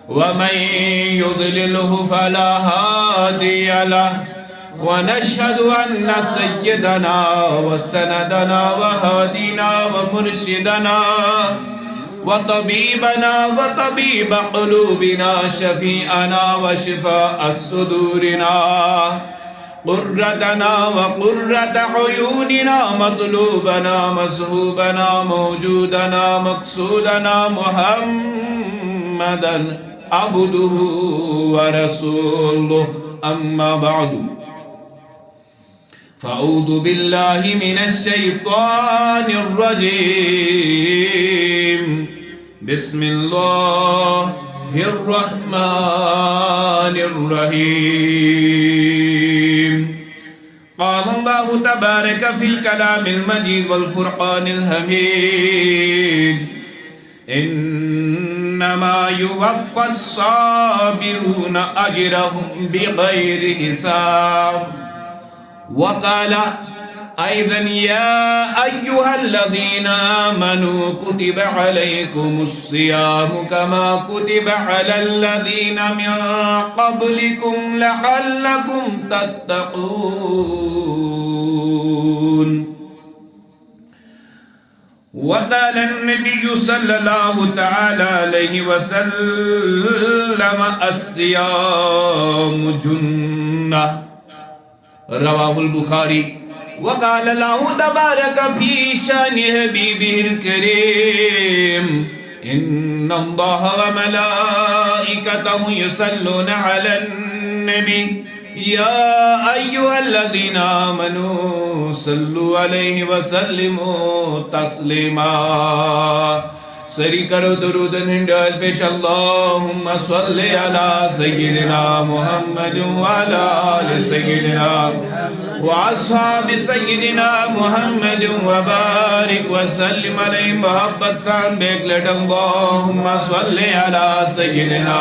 ومن يضلله فلا هادي له ونشهد أن سيدنا وسندنا وهادينا ومرشدنا وطبيبنا وطبيب قلوبنا شفيعنا وشفاء صدورنا قرتنا وقرة عيوننا مطلوبنا مصحوبنا موجودنا مقصودنا محمدا عبده ورسوله أما بعد فأعوذ بالله من الشيطان الرجيم بسم الله الرحمن الرحيم قال الله تبارك في الكلام المجيد والفرقان الحميد إنما يوفى الصابرون أجرهم بغير حساب وقال أيضا يا أيها الذين آمنوا كتب عليكم الصيام كما كتب على الذين من قبلكم لعلكم تتقون وقال النبي صلى الله تعالى عليه وسلم الصيام جنة رواه البخاري وقال الله تبارك في شان حبيبه الكريم إن الله وملائكته يصلون على النبي يا أيها الذين آمنوا صلوا عليه وسلموا تسليما سری کرو درود ننڈال پیش اللہم صلی علی سیدنا محمد وعلی آل سیدنا واصحاب سیدنا محمد وبارک وسلم علیہ محبت سان بیکلٹ اللہم صلی علی سیدنا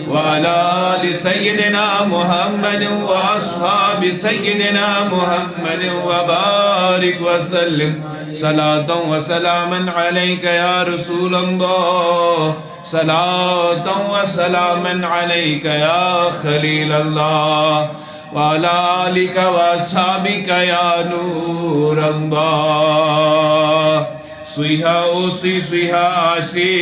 وعلی آل سیدنا محمد واصحاب سیدنا محمد وبارک وسلم صلاة وسلاما عليك يا رسول الله صلاة وسلاما عليك يا خليل الله وعلى آلك وأصحابك يا نور الله سویہا او سویہا آسی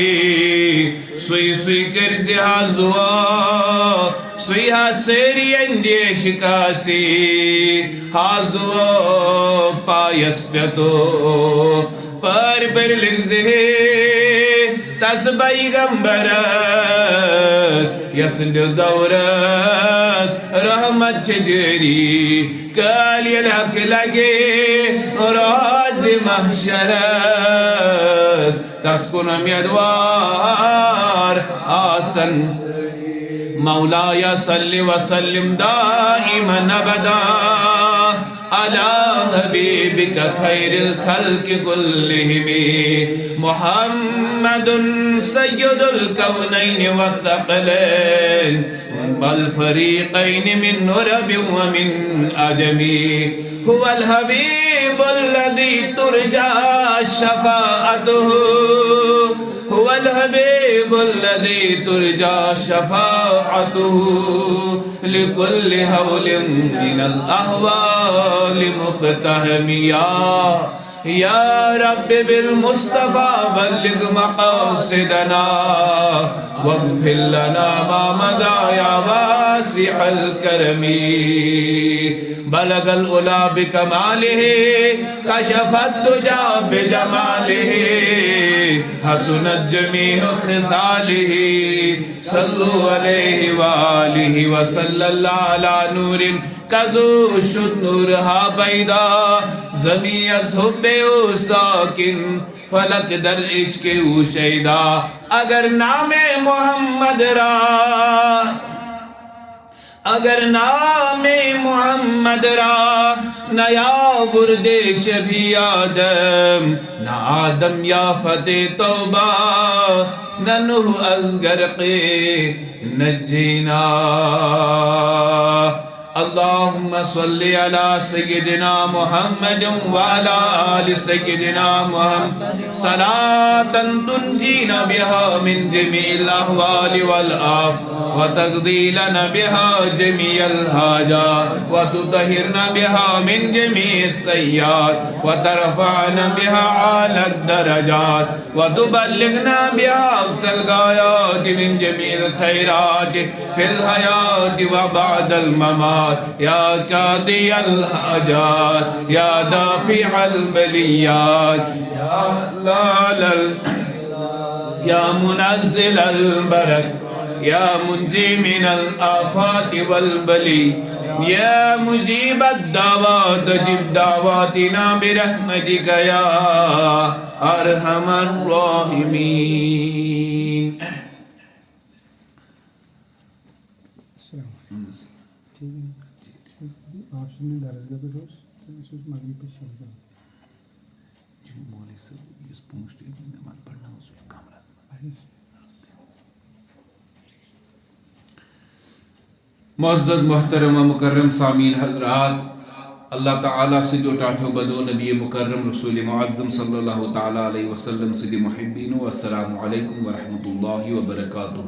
سوی کرزیہا زوا سویہا سیری اندیش کاسی ہازوا پایس پیتو پر لگزے تسبائی گمبرس یسند دورس رحمت چجری کالی الحق لگے راز محشرس تسکن امیدوار آسن مولایا صلی وسلم دائما ابدا على حبيبك خير الخلق كلهم محمد سيد الكونين والثقلين والفريقين من نرب ومن أجم هو الحبيب الذي ترجى شفاعته هو الحبيب الذي ترجى شفاعته لكل هول من الأهوال مقتهم يا رب بالمصطفى بلغ مقاصدنا واغفر لنا ما مضى يا واسع الكرم بلغ الأولى بكماله كشف الدجى بجماله حسنت جميع خصاله صلوا عليه وآله وصلى الله على نور کذو شد نورها بیدا زمین از حب او ساکن فلک در عشق او شیدا اگر نام محمد را اگر نام محمد را نیا ورد شبی آدم نہ آدم یا فتح توبہ نہ نوح از غرق نجینا اللهم صل على سيدنا محمد وعلى آل سيدنا محمد صلاة تنجينا بها من جميع الأهوال والآفات وتقضي لنا بها جميع الحاجات وتطهرنا بها من جميع السيئات وترفعنا بها أعلى الدرجات وتبلغنا بها أقصى الغايات من جميع الخيرات في الحياة وبعد الممات يا قاضي الحاجات يا دافع البليات يا حلال يا منزل البركة يا منجي من الآفات والبلي يا مجيب الدعوات اجب دعواتنا برحمتك يا أرحم الراحمين. آپ سنیں درسگاہ پہ روز سوچ مغرب پہ شروع کریں مولوی صاحب یس پونچھ نماز پڑھنا سو کمرہ معزز محترم و مکرم سامعین حضرات، اللہ تعالیٰ سید و ٹاٹھو بدو نبی مکرم رسول معظم صلی اللہ تعالیٰ علیہ وسلم سید محبین و السلام علیکم ورحمۃ اللہ وبرکاتہ.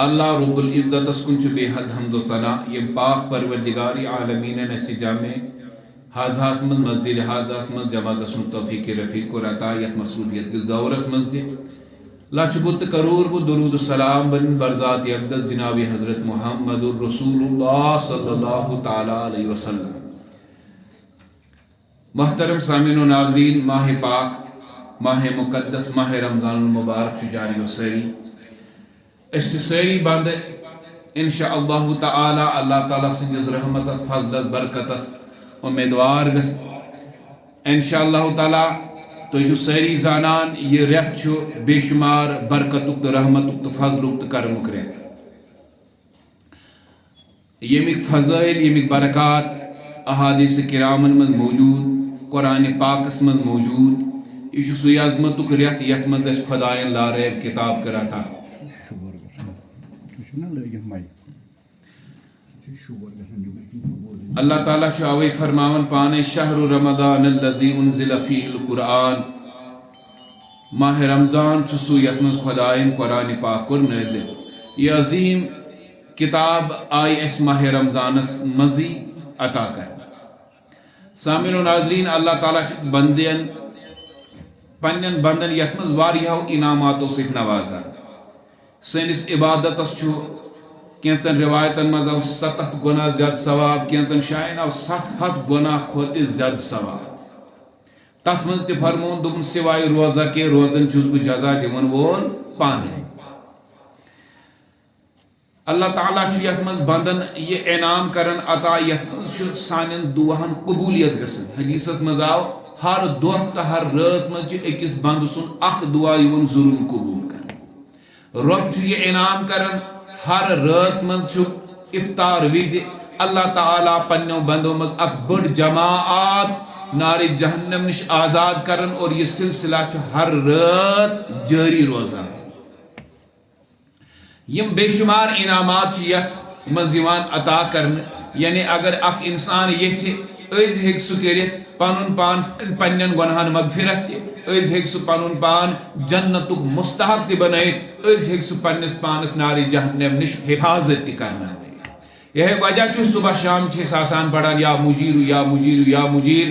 اللہ رب العزت اس کنچ بے حد حمد و ثنا یم پاک پروردگاری عالمین نسی جامع حاضر من مسجد حاضر من جمع گسن توفیق رفیق و رتا یت مسئولیت کس دورس مزد لاچ بت کرور بو درود السلام بن برزات اقدس جناب حضرت محمد الرسول اللہ صلی اللہ تعالی علیہ وسلم. محترم سامعین و ناظرین، ماہ پاک، ماہ مقدس، ماہ رمضان المبارک جاری و سری سری بند انشاء اللہ تعالی اللہ تعالیٰ سندس رحمتس فضلس برکتس امیدوار گس انشاء اللہ تعالیٰ. تو ساری زانان یہ ریت بے شمار برکتک تو رحمتک تو فضلک تو کرمک ریت. یمیک فضائل یمیک برکات احادیث کرامن من موجود، قرآن پاکس من موجود. یہ سوی عظمتک ریت یت من اس خدائن لا ریب کتاب کراتا. اللہ تعالیٰ اوی فرماون پانے شہر رمضان الذی انزل فیہ القرآن، ماہ رمضان سو یت مز خدائن قرآن پاک کور نازل. یہ عظیم کتاب آئی اس ماہ رمضانس مزی عطا کر. سامعین و ناظرین، اللہ تعالیٰ بندین پنن بندن یت مز واریاہو انعاماتو سۭتۍ نوازان. سنس عبادتس کینچن روایتن مز آو 7 گناہ زیادہ ثواب، کینچن شاین آو 700 گناہ کھوت زیادہ ثواب. تت مز تہ فرمون دوپن سوائے روزہ کے روزن چھس بہ جزا دون وول پانے. اللہ تعالیٰ یت مز بندن یہ انعام کرن عطا یت مز سانن دعاہن قبولیت گژھن. حدیثس مز آو ہر دۄہ تہ ہر رٲژ مز أکِس بند سُنٛد اکھ دعا یِوان ضروٗر قبول کرن. رب یہ انعام کرن ہر رٲژ مز افطار وز اللہ تعالیٰ پنو بندو مز اک بڑ جماعت نار جہنم نش آزاد کرن، اور یہ سلسلہ ہر رات جاری روزان. یم بے شمار انعامات یت مز عطا کرن. یعنی اگر اخ انسان یسی از ہیک سہ کرت پنن پان پنن گناہن مغفرت تہ، از ہیک سہ پنن پان جنتک مستحق تہ بنائت، از ہیک سہ پنس پانس نار جہنم نش حفاظت تہ کرنا. یہ وجہ چھ صبح شام چھس آسان پڑھان یا مجیر یا مجیر یا مجیر.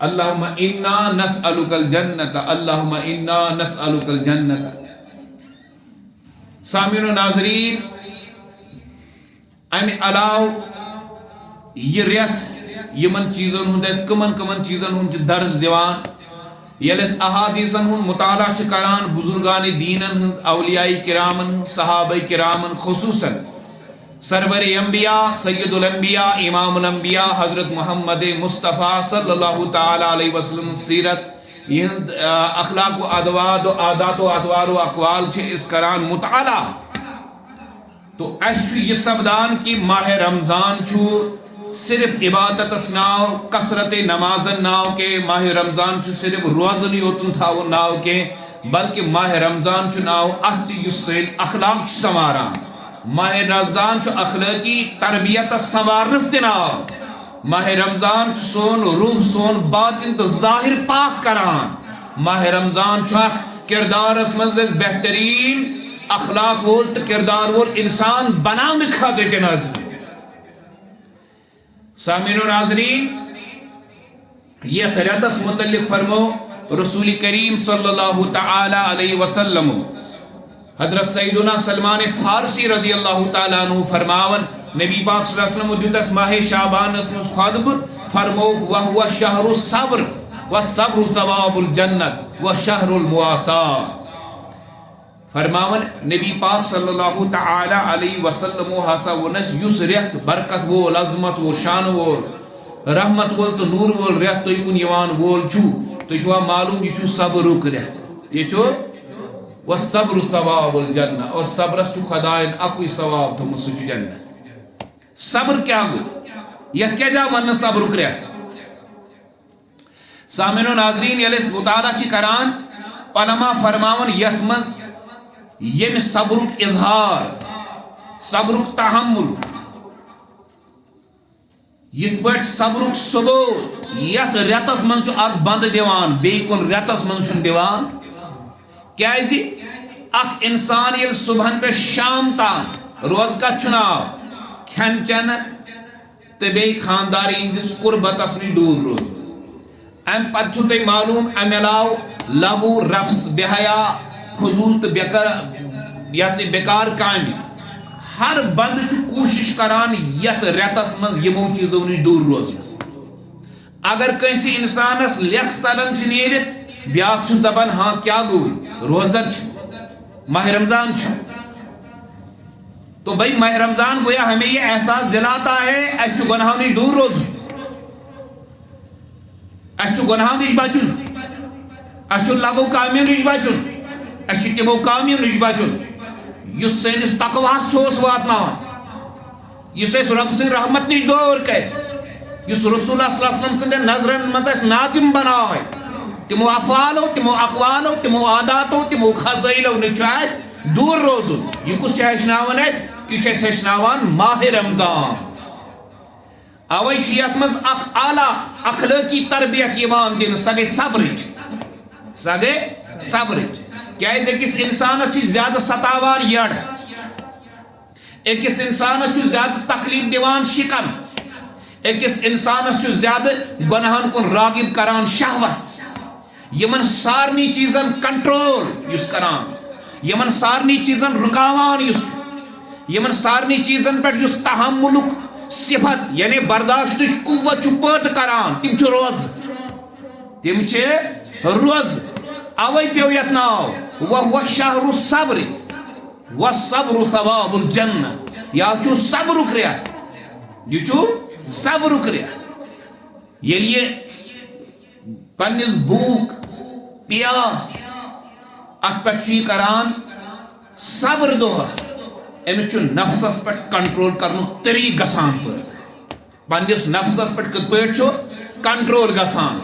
اللہم انا نسألک الجنت، اللہم انا نسألک الجنت. سامعین و ناظرین، امہ علاوہ یہ ریت یمن چیزن ہند کمن کمن چیزن ہند درس دیوان. یل اس احادیثن ہند مطالعہ کران بزرگان دینن ہند، اولیاء کرامن ہند، صحابہ کرامن، خصوصاً سرور انبیاء سید الانبیاء امام الانبیاء حضرت محمد مصطفیٰ صلی اللہ تعالی علیہ وسلم سیرت یہ اخلاق و ادوات و عادات و اطوار و اقوال اس کران مطالعہ. تو اس یہ سبدان کی ماہ رمضان صرف عبادت ناو، کثرت نمازن ناو کے ماہ رمضان صرف روزن یوتن تھاون ناو کے، بلکہ ماہ رمضان ناو اہد یس اخلاق سواران، ماہ رمضان چھ اخلاقی تربیت سنوارنس تہ ناو ماہ رمضان چھ سون روح سون باطن تو ظاہر پاک کران ماہ رمضان چھ کردارس مز بہترین اخلاق وول تو کردار وول انسان بنانے خاطر تہ ناظرین سامعین و ناظرین یہ رتس متعلق فرمو رسول کریم صلی اللہ تعالی علیہ وسلم حضرت سیدنا سلمان فارسی رضی اللہ تعالیٰ عنہ فرماون نبی پاک صلی اللہ علیہ وسلم دیتس ماہ شعبان اسم خطب فرمو وہو شہر الصبر والصبر ثواب الجنت وشہر المواساة فرماون نبی پاک صلی اللہ تعالی علیہ وسلم ہسا ونس یس ریت برکت وول عظمت وول شان وول رحمت وول تو نور وول ریت تو کن یوان وول چھو تو چھو معلوم یہ چھو صبرک ریت یہ چھو والصبر ثواب الجنہ اور صبرس چھو خدائن اکوئی ثواب تو مسجد جنت صبر کیا گو یہ کیا جا ون صبرک ریت سامعین و ناظرین یلیس مطالعہ چی کران علماء فرماون یتمز یم صبرک اظہار صبرک تحمل یت پٹ صبرک ثبوت یت ریتس من چھ اک بند دیوان بی کن ریتس من چھ دیوان کیازی اک انسان یل صبحن پہ شام تان روز کا چناو کھین چنس تو بی خانداری اندس قربتس نی دور روز ام پت چھو تی معلوم ام علاو لغو رفس بحیا فضول تو بیکار کامی ہر بند چھ کوشش کران یت ریتس من یمو چیزوں نش دور روزنس اگر کنسی انسانس لیکس تلن چھ نیرت بیاک چھ دپان ہاں کیا گوئی روزر چھ ماہ رمضان چھ تو بھائی ماہ رمضان گویا ہمیں یہ احساس دلاتا ہے اس چھ گناہوں نش دور روز اس چھ گناہوں نش بچن اس چھ لغو کامیوں نش بچن اس چھ تمو کامیوں نش بچن یس سینس تقواس چھوس واتناوان یس اس رب سن رحمت نش دور کر یس رسول اللہ صلی اللہ علیہ وسلم سن نظرن مز نادم بناوے تمو افعالو تمو اقوالو تمو عاداتو تمو خزائلو نچائت دور روزن یہ کس چھ ہشناوان اس یہ چھ ہشناوان ماہ رمضان اوئی چیت مز اخ اعلی اخلاقی تربیت یوان دن سگے صبرچ کیازِ أکِس انسانس چھ زیادہ ستاوار یڑ أکِس انسانس چھ زیادہ تکلیف دیوان شکم أکِس انسانس چھ زیادہ گناہن کن راغب کران شہوت یمن سارنی چیزن کنٹرول یس کران یمن سارنی چیزن رکاوان یس یمن سارنی چیزن پر یس تحملک صفت یعنی برداشت قوت چھ پٲد کران تم چھ روز اوے پیو یت ناو وہو شہر الصبر والصبر ثواب الجنہ یا چھو صبرک ریت یہ چھو صبرک ریت یہ پنس بھوک پیاس ات پہ کران صبر دہس امس نفسس پہ کنٹرول کرن طریق گسان پنس نفسس پہ کت پہ کنٹرول گسان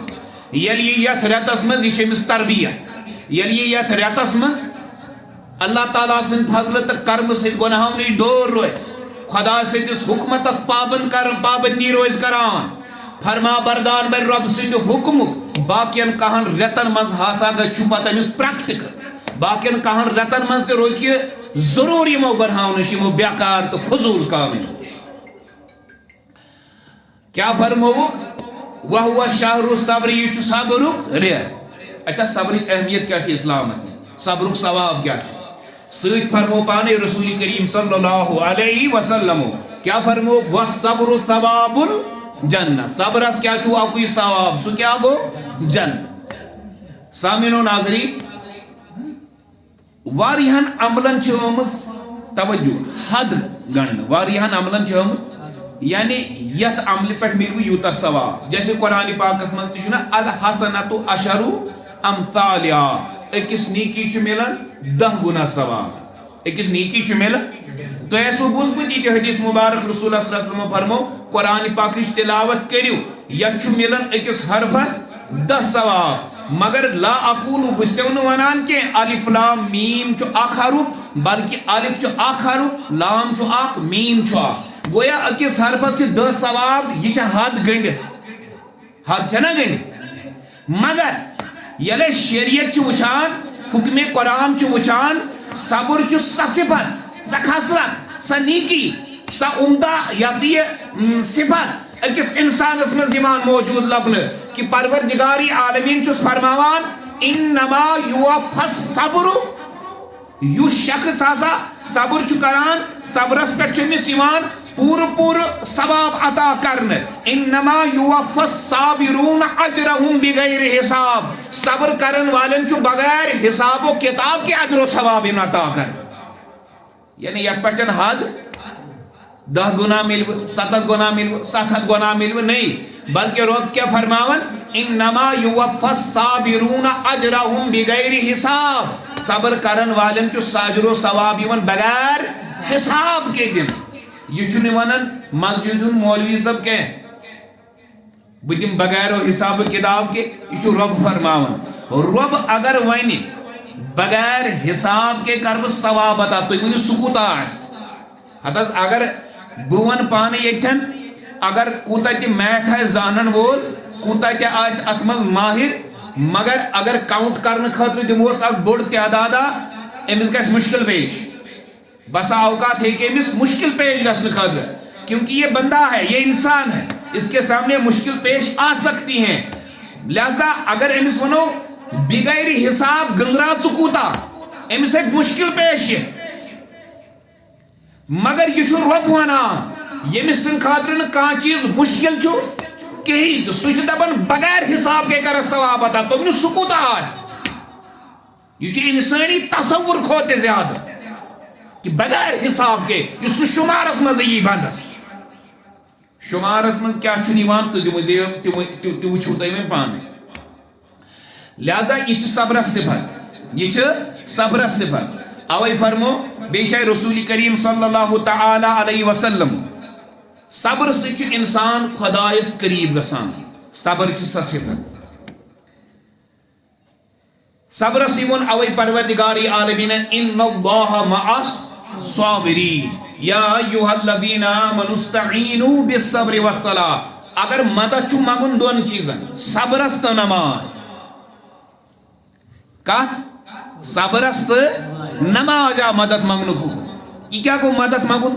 یلی یت ریتس مز یہ امس تربیت یلی یت ریتس مز اللہ تعالیٰ سن فضلت کرم سے گناہوں نش دور روز خدا سندس حکمتس پابندی روز کران فرما بردار بر رب سند حکم باقین کہن ریتن مز ہاسا گھ پتہ امس پریکٹیکل باقین کہن ریتن مز تہ روز یہ ضرور یمو گناہوں نش یمو بیکار تو فضول کامن کیا فرموک وہو شہر الصبر یہ چھ صبرک ریت اچھا صبرک اہمیت کیا چھ اسلام میں صبرک ثواب کیا چھ سۭتۍ فرمو پانے رسول کریم صلی اللہ علیہ وسلم کیا فرمو والصبر ثواب الجنہ صبرس کیا چھو اکوئی ثواب سو کیا گو جنہ سامعین و ناظرین واریہن عملن چھ آمز توجہ حد گن واریہن عملن چھ آمز یعنی یت عمل پہ ملو یوتا ثواب جیسے قرآن پاکس مز تہ چھنا الحسنۃ عشر امثالها اکس نیکی چھ ملن 10 گنا ثواب اکس نیکی چھ ملن تو ایسو بوزمت یہ حدیث مبارک رسول اللہ صلی اللہ علیہ وسلم فرمو قرآن پاکش تلاوت کریو یک چھ ملن اکس حرفس 10 ثواب مگر لا اقول بسیون ونان کے الف لام میم چھ اخ حرف بلکہ الف چھ اخ حرف لام چھ اخ میم چھ اخ گویا اکس حرفس چھ 10 ثواب یہ چھ حد گنڈ حد چھ نا گنڈ مگر یلے شریعت چھ وچھان حکم قرآن چھ وچھان صبر چھ سا صفت سا خصلت سا نیکی سا عمدہ یسی صفت اکس انسانس مز یوان موجود لبن کہ پروردگاری عالمین چھس فرماوان انما یوفی الصبر یو شخص ہسا صبر چھ کران صبرس پہ چمس یوان پور ثواب عطا کرن انما یوفی الصابرون اجرهم بغیر حساب صبر کرن والن چھ بغیر حساب و کتاب کے اجر و ثواب عطا کر یعنی یک پچن حد 10 گنا ملو 7 گنا ملو 7 گنا ملو نہیں بلکہ رب کیا فرماون انما یوفی الصابرون اجرهم بغیر حساب صبر کرن والن چھ اجر و ثواب یوان بغیر حساب کے دن یہ چھنی ونن مسجد مولوی صاحب کے بدم بغیر و حساب کتاب کے یہ چھ رب فرماون رب اگر ونی بغیر حساب کے کرب ثواب عطا تو ونی سکوت آس حتس اگر بون پانے یتن اگر کوتا تی میتھ ہے زانن وول کوتا تی آس اتمز ماہر مگر اگر کاؤنٹ کرنے خاطر دموس اک بڑ تعدادا امس گژھِ مشکل پیش بسا اوقات ہے کہ امس مشکل پیش گژھنے خاطر کیونکہ یہ بندہ ہے یہ انسان ہے اس کے سامنے مشکل پیش آ سکتی ہیں لہذا اگر امس ونو بغیر حساب گنزرا کوتا امس ایک مشکل پیش ہے مگر یہ چھو رب ونان یمس سن خاطر کان چیز مشکل چھو کہیں تو سوچ دبن بغیر حساب کے کر ثواب عطا تو نے سکوت آس یہ چھو انسانی تصور کھوتے زیادہ کہ بغیر حساب کے اس میں شمارس مز یہ بندس شمارس مز کیا چھو نیوان تو وچھو تے میں پانے لہذا یہ چھو صبر صفت یہ چھو صبر صفت اوئی فرمو بیشہ رسول کریم صلی اللہ تعالی علیہ وسلم صبر سے چھ انسان خدایس قریب گسان صبر چھ سا صفت صبر سیون اوئی پروردگاری عالمین ان اللہ مع الصابرین یا ایوہ الذین آمنوا استعینوا بالصبر والصلاة اگر مدد چھو مانگن دون چیزن صبر است نماز کہت صبر است نماز مدد مانگنو کو یہ کیا کو مدد مانگن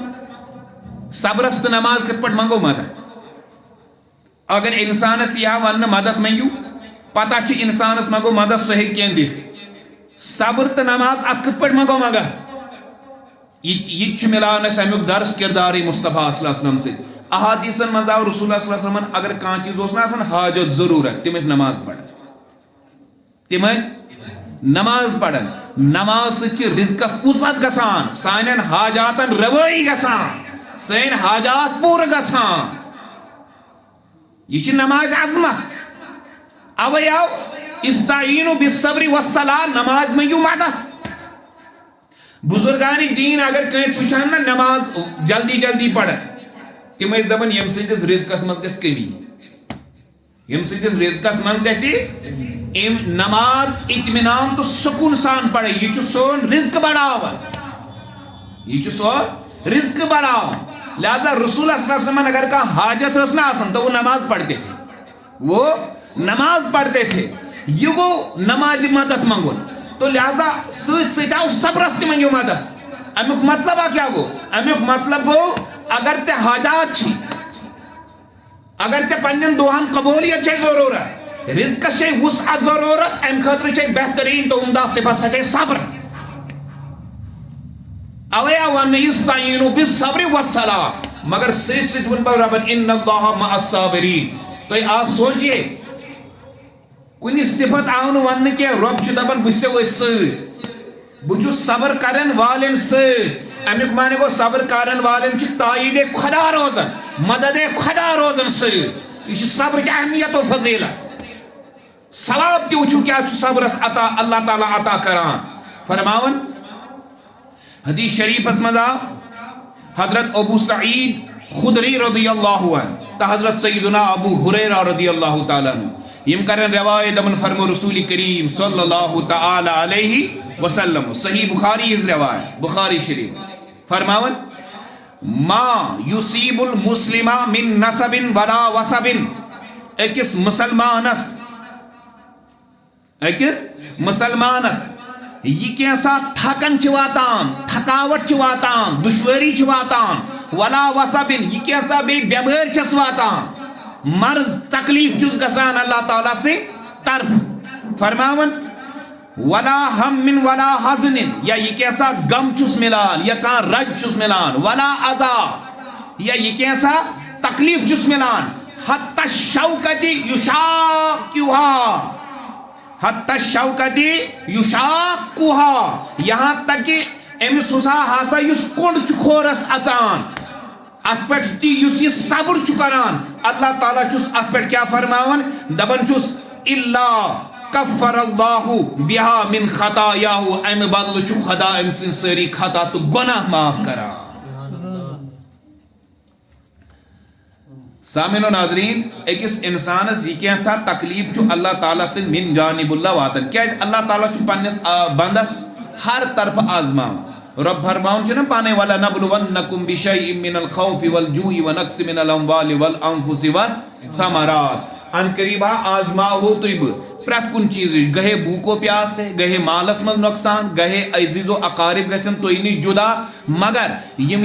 صبر است نماز کت پٹ مانگو مدد اگر انسان سیاہ ون مدد مانگو پتہ چھ انسان اس مانگو مدد صحیح کین دی صبر تو نماز ات کت پٹ مانگو مگا یہ چھ ملان اس امیک درس کرداری مصطفیٰ صلی اللہ علیہ وسلم سے احادیثن منزاو رسول اللہ صلی اللہ علیہ وسلم اگر کان چیز ہوسنا آسان حاجت ضرورت تم اس نماز پڑھن تم اس نماز پڑھن نماز سچ رزقس وسعت گسان سانن حاجاتن روئی گسان سین حاجات پور گسان یہ نماز عظمت اوے آو استعینوا بالصبر والصلاة نماز میں یوں مدد بزرگانی دین اگر کہیں سوچان نا نماز جلدی جلدی پڑھ تم اس دبن یم سنجس رزقس مز گس کمی یم سنجس رزقس مز گسی نماز اطمینان تو سکون سان پڑھے یہ چھ سون رزق بڑھاوا یہ چھ سون رزق بڑھاوا لہذا رسول اللہ صلی اللہ علیہ وسلم اگر کا حاجت حسنا آسن تو وہ نماز پڑھتے تھے وہ نماز پڑھتے تھے یہ وہ نماز مدد منگون تو لہذا سیدھا صبرستی منگو مدد امیک مطلب کیا گو امیک مطلب ہو اگر تے حاجات چھی اگر تے پنجن دوہن قبولیت چھے ضرورت رزق چھے وسعت ضرورت ام خطر چھے بہترین تو عمدہ صفت چھے صبر اویا وان یستعینوا بالصبر والصلاة مگر سیدھن پر ربن ان اللہ مع الصابرین تو آپ سوچئے کنی صفت آن ون کے رب چھ دبن بس سے وہ بچو صبر کرن والن سید امیک مانے کو صبر کرن والن چھ تائید خدا روزن مدد خدا روزن سید یہ صبر کی اہمیت و فضیلت ثواب تیو چھو کیا چھو صبر عطا اللہ تعالی عطا کران فرماون حدیث شریف اس مزا حضرت ابو سعید خدری رضی اللہ عنہ تا حضرت سیدنا ابو ہریرہ رضی اللہ تعالی عنہ یم کرن روایت دمن فرمو رسول کریم صلی اللہ تعالی علیہ وسلم صحیح بخاری از روایت بخاری شریف فرماون ما یصیب المسلم من نصب ولا وصب اکس مسلمانس یہ کیسا تھکن چھ واتان تھکاوٹ چھ واتان دشواری چھ واتان ولا وصب یہ کیسا بے بیمار چھس واتان مرض تکلیف چھس گسان اللہ تعالیٰ سے طرف فرماون ولا ہم ولا حزن یا یہ کیسا غم چھس ملان یا کان رج چھس ملان ولا عذا یا یہ کیسا تکلیف چھس ملان حتی الشوکت یشاکوها حتی الشوکت یشاکوها یہاں تک کہ امس ہسا ہسا یس کنڈ چھ کھورس اژان ات پہ یس یہ صبر چھ کران اللہ تعالیٰ چھس ات پہ کیا فرماون دپان چھس الا کفر اللہ بها من خطایاہ ام بدل چھ خدا ام سن ساری خطا تو گناہ معاف کران سامعین و ناظرین اکس انسانس یہ کیسا تکلیف چھو اللہ تعالیٰ سے من جانب اللہ واتن کیا اللہ تعالیٰ چھو پنس بندس ہر طرف آزمان رب فرماؤن چھو نا پانے والا نبلونکم بشیء من الخوف والجوع ونقص من الاموال والانفس والثمرات ان قریبا آزما ہو تو پرت کن چیز گہے بھوکو پیاس ہے گہے مالس مز نقصان گہے عزیز و اقارب گسن تو انہی جدا مگر یم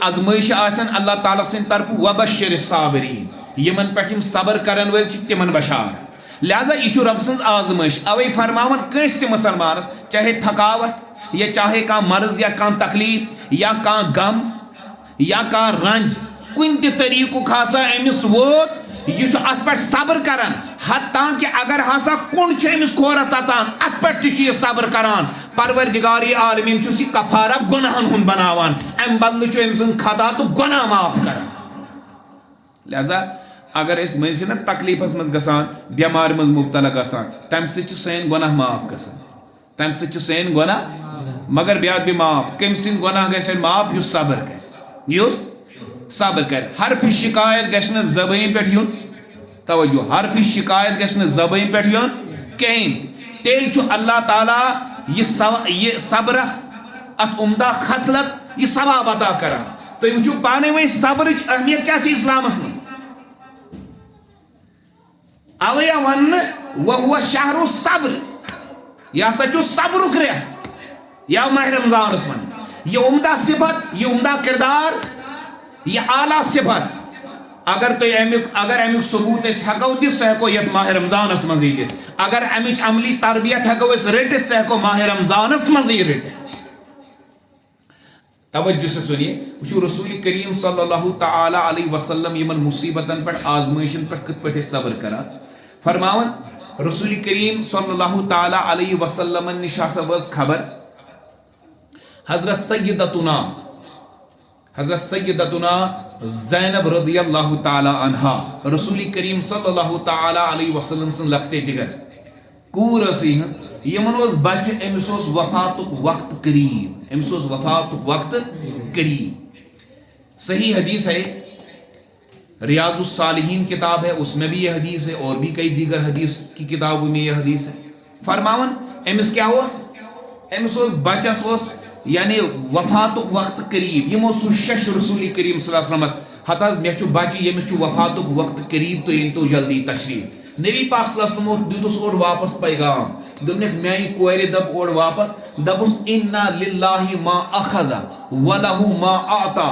ازمائش آسن اللہ تعالیٰ سن طرف وبشر الصابرین یمن پہ صبر کرن ول تمن بشار لہذا یہ رب سن آزمائش اوے فرماون کس تہ مسلمانس چاہے تھکاوٹ یا چاہے کان مرض یا کان تکلیف یا کان غم یا کان رنج کن تہ طریقہ خاصا امس ووت یہ ات پہ صبر کران حتیٰ کہ اگر ہسا کنڈ امس کھورس اژان ات پہ یہ صبر کران پروردگاری عالمین چھس یہ کفارہ گناہن ہن بناوان ام بدل ام سن خطا تو گناہ معاف کران لہذا اگر اس من نا تکلیفس مز گسان بیمار مز مبتلا گسان تم سن سین گناہ معاف گسان تم سن سین گناہ مگر بیاد بھی معاف کم سن گناہ گسن معاف یس صبر کر یس صبر کر حرف شکایت گژھِ زبان پہ یون توجہ حرف شکایت گژھِ زبان پہ یون کہیں تیل چھُ اللہ تعالیٰ یہ صبرس ات عمدہ خصلت یہ ثواب عطا کران تُہۍ وٕچھِو پانے وۄنۍ صبرٕچ اہمیت کیا چھِ اسلامس منٛز اوے ون وہو شہر الصبر یہ ہسا چھُ صبرُک رٮ۪تھ یا ماہ رمضانس منٛز یہ عمدہ صفت یہ عمدہ کردار یہ اعلیٰ صفت اگر امیک ثبوت ہیکو دِتھ سہ ہیکو یتھ ماہ رمضانس مز دِتھ اگر امچ عملی تربیت ہیکو رٹِتھ سہ ہیکو ماہ رمضانس مز رٹِتھ توجہ سے سنیے وچھو رسول کریم صلی اللہ تعالی علیہ وسلم یمن مصیبتن پر آزمائشن پر کت پٹھے صبر کرا فرماون رسول کریم صلی اللہ تعالی علیہ وسلم نشا سبز خبر حضرت سیدتنا زینب رضی اللہ تعالی عنہا رسول کریم صلی اللہ تعالی علیہ وسلم سن لختے جگر کور اسی یمن اوس بچ امس اوس وفاتک وقت قریب امس اوس وفاتک وقت قریب صحیح حدیث ہے ریاض الصالحین کتاب ہے اس میں بھی یہ حدیث ہے اور بھی کئی دیگر حدیث کی کتابوں میں یہ حدیث ہے فرماون امس کیا اوس امس اوس بچس اوس یعنی وفاتک وقت قریب یمو سو شش رسول کریم صلی اللہ علیہ وسلم حتی مے چھ بچہ یمس چھ وفاتک وقت قریب تو ان تو جلدی تشریف نبی پاک صلی اللہ علیہ وسلم دیتس اور واپس پیغام دمنک میانی کوئر دب اور واپس دبس انا للہ ما اخذ ولہ ما اعطا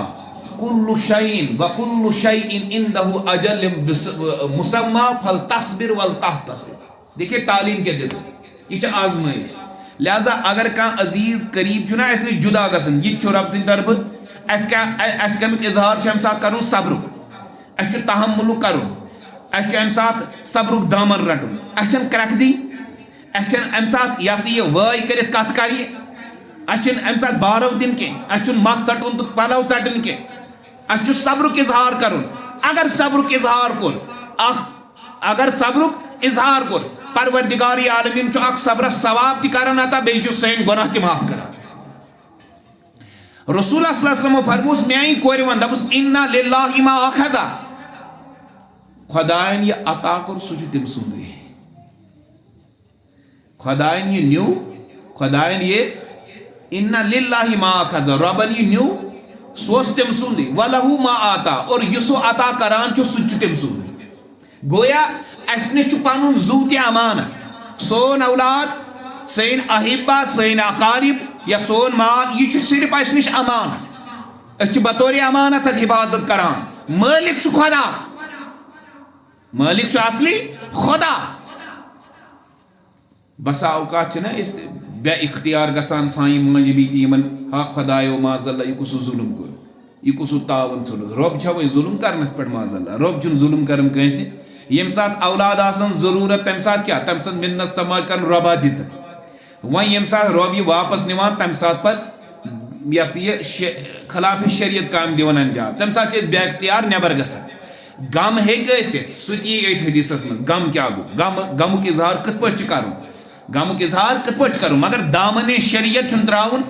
کل شیء وکل شیء عنده اجل مسمى فلتصبر ولتحتسب دیکھیں تعلیم کے دل یہ چھ آزمائش لہذا اگر کان عزیز قریب چھنا اس میں جدا گسن یہ چھو رب سن طرف اس کا اظہار چھ ہم ساتھ کروں صبر اس چھ تحمل کروں اس چھ ہم ساتھ صبر دامن رٹوں اس چھ کرک دی اس چھ ہم ساتھ یاسی وائی کرت کت کری اس چھ ہم ساتھ بارو دن کے اس چھ مس ژٹن تو پلو ژٹن کے اس چھ صبر کے اظہار کروں اگر صبر کے اظہار کر اگر صبر اظہار کر پروردگاری عالمین چھ اک صبر ثواب تہ کران عطا بیٚیہِ چھُ سٲنۍ گناہ تہ معاف کران رسول اللہ صلی اللہ علیہ وسلم فرموس میانی کورِ ون دپس انا للہ ما اخذ خدایَن یہ عطا کور سُہ چھُ تٔمۍ سُنٛدُے خدایَن یہ نیو خدائن یہ اِنَّ لِلَّهِ مَا أَخَذَ رۄبن یہ نیو سُہ اوس تٔمۍ سُنٛدٕے وَلَهُ مَا آتا اور یہِ سُہ عطا کران چھُ سُہ تہِ چھُ تٔمۍ سُنٛدٕے گویا اَسہِ نِش چھُ پَنُن زُو تہِ امانت سون اولاد سٲنۍ احبا سٲنۍ اقارب یا سون مال یہ چھُ صرف اَسہِ نِش امانت أسۍ چھِ بطور امانت اتھ حفاظت کران مٲلِک چھُ خدا مٲلِک چھُ اصلی خدا بسا اوقات چھِنہ أسۍ بے اختیار گژھان سانہِ مٲلۍ بیٚیہِ یِمن ہا خدایو معاذ اللہ یہِ کُس ظُلم کوٚر یہِ کُس تعاوُن ژھُنُس رۄب چھا وۄنۍ ظُلم کرنس پٮ۪ٹھ معاذ اللہ رۄب چھُنہٕ ظُلم کران کٲنٛسہِ ییٚمہِ ساتہٕ اولاد آسان ضروٗرت تمہِ ساتہٕ کیٛاہ تمہِ ساتہٕ مِنت سماج کران رۄبا دِتہٕ وۄنۍ ییٚمہِ ساتہٕ رۄب یہِ واپس نِوان تمہِ ساتہٕ پتہٕ یہِ ہسا یہِ خلاف شریعت کامہِ دِوان انجام تمہِ ساتہٕ چھِ أسۍ بے اختیار نٮ۪بر گژھان غم ہیٚکہِ ٲسِتھ سُہ تہِ یی أتھۍ حدیثس منٛز غم کیٛاہ گوٚو غمُک اظہار کِتھ پٲٹھۍ چھُ کرُن غمُک اظہار کِتھ پٲٹھۍ چھُ کرُن مگر دامنِ شریعت چھُنہٕ تراوُن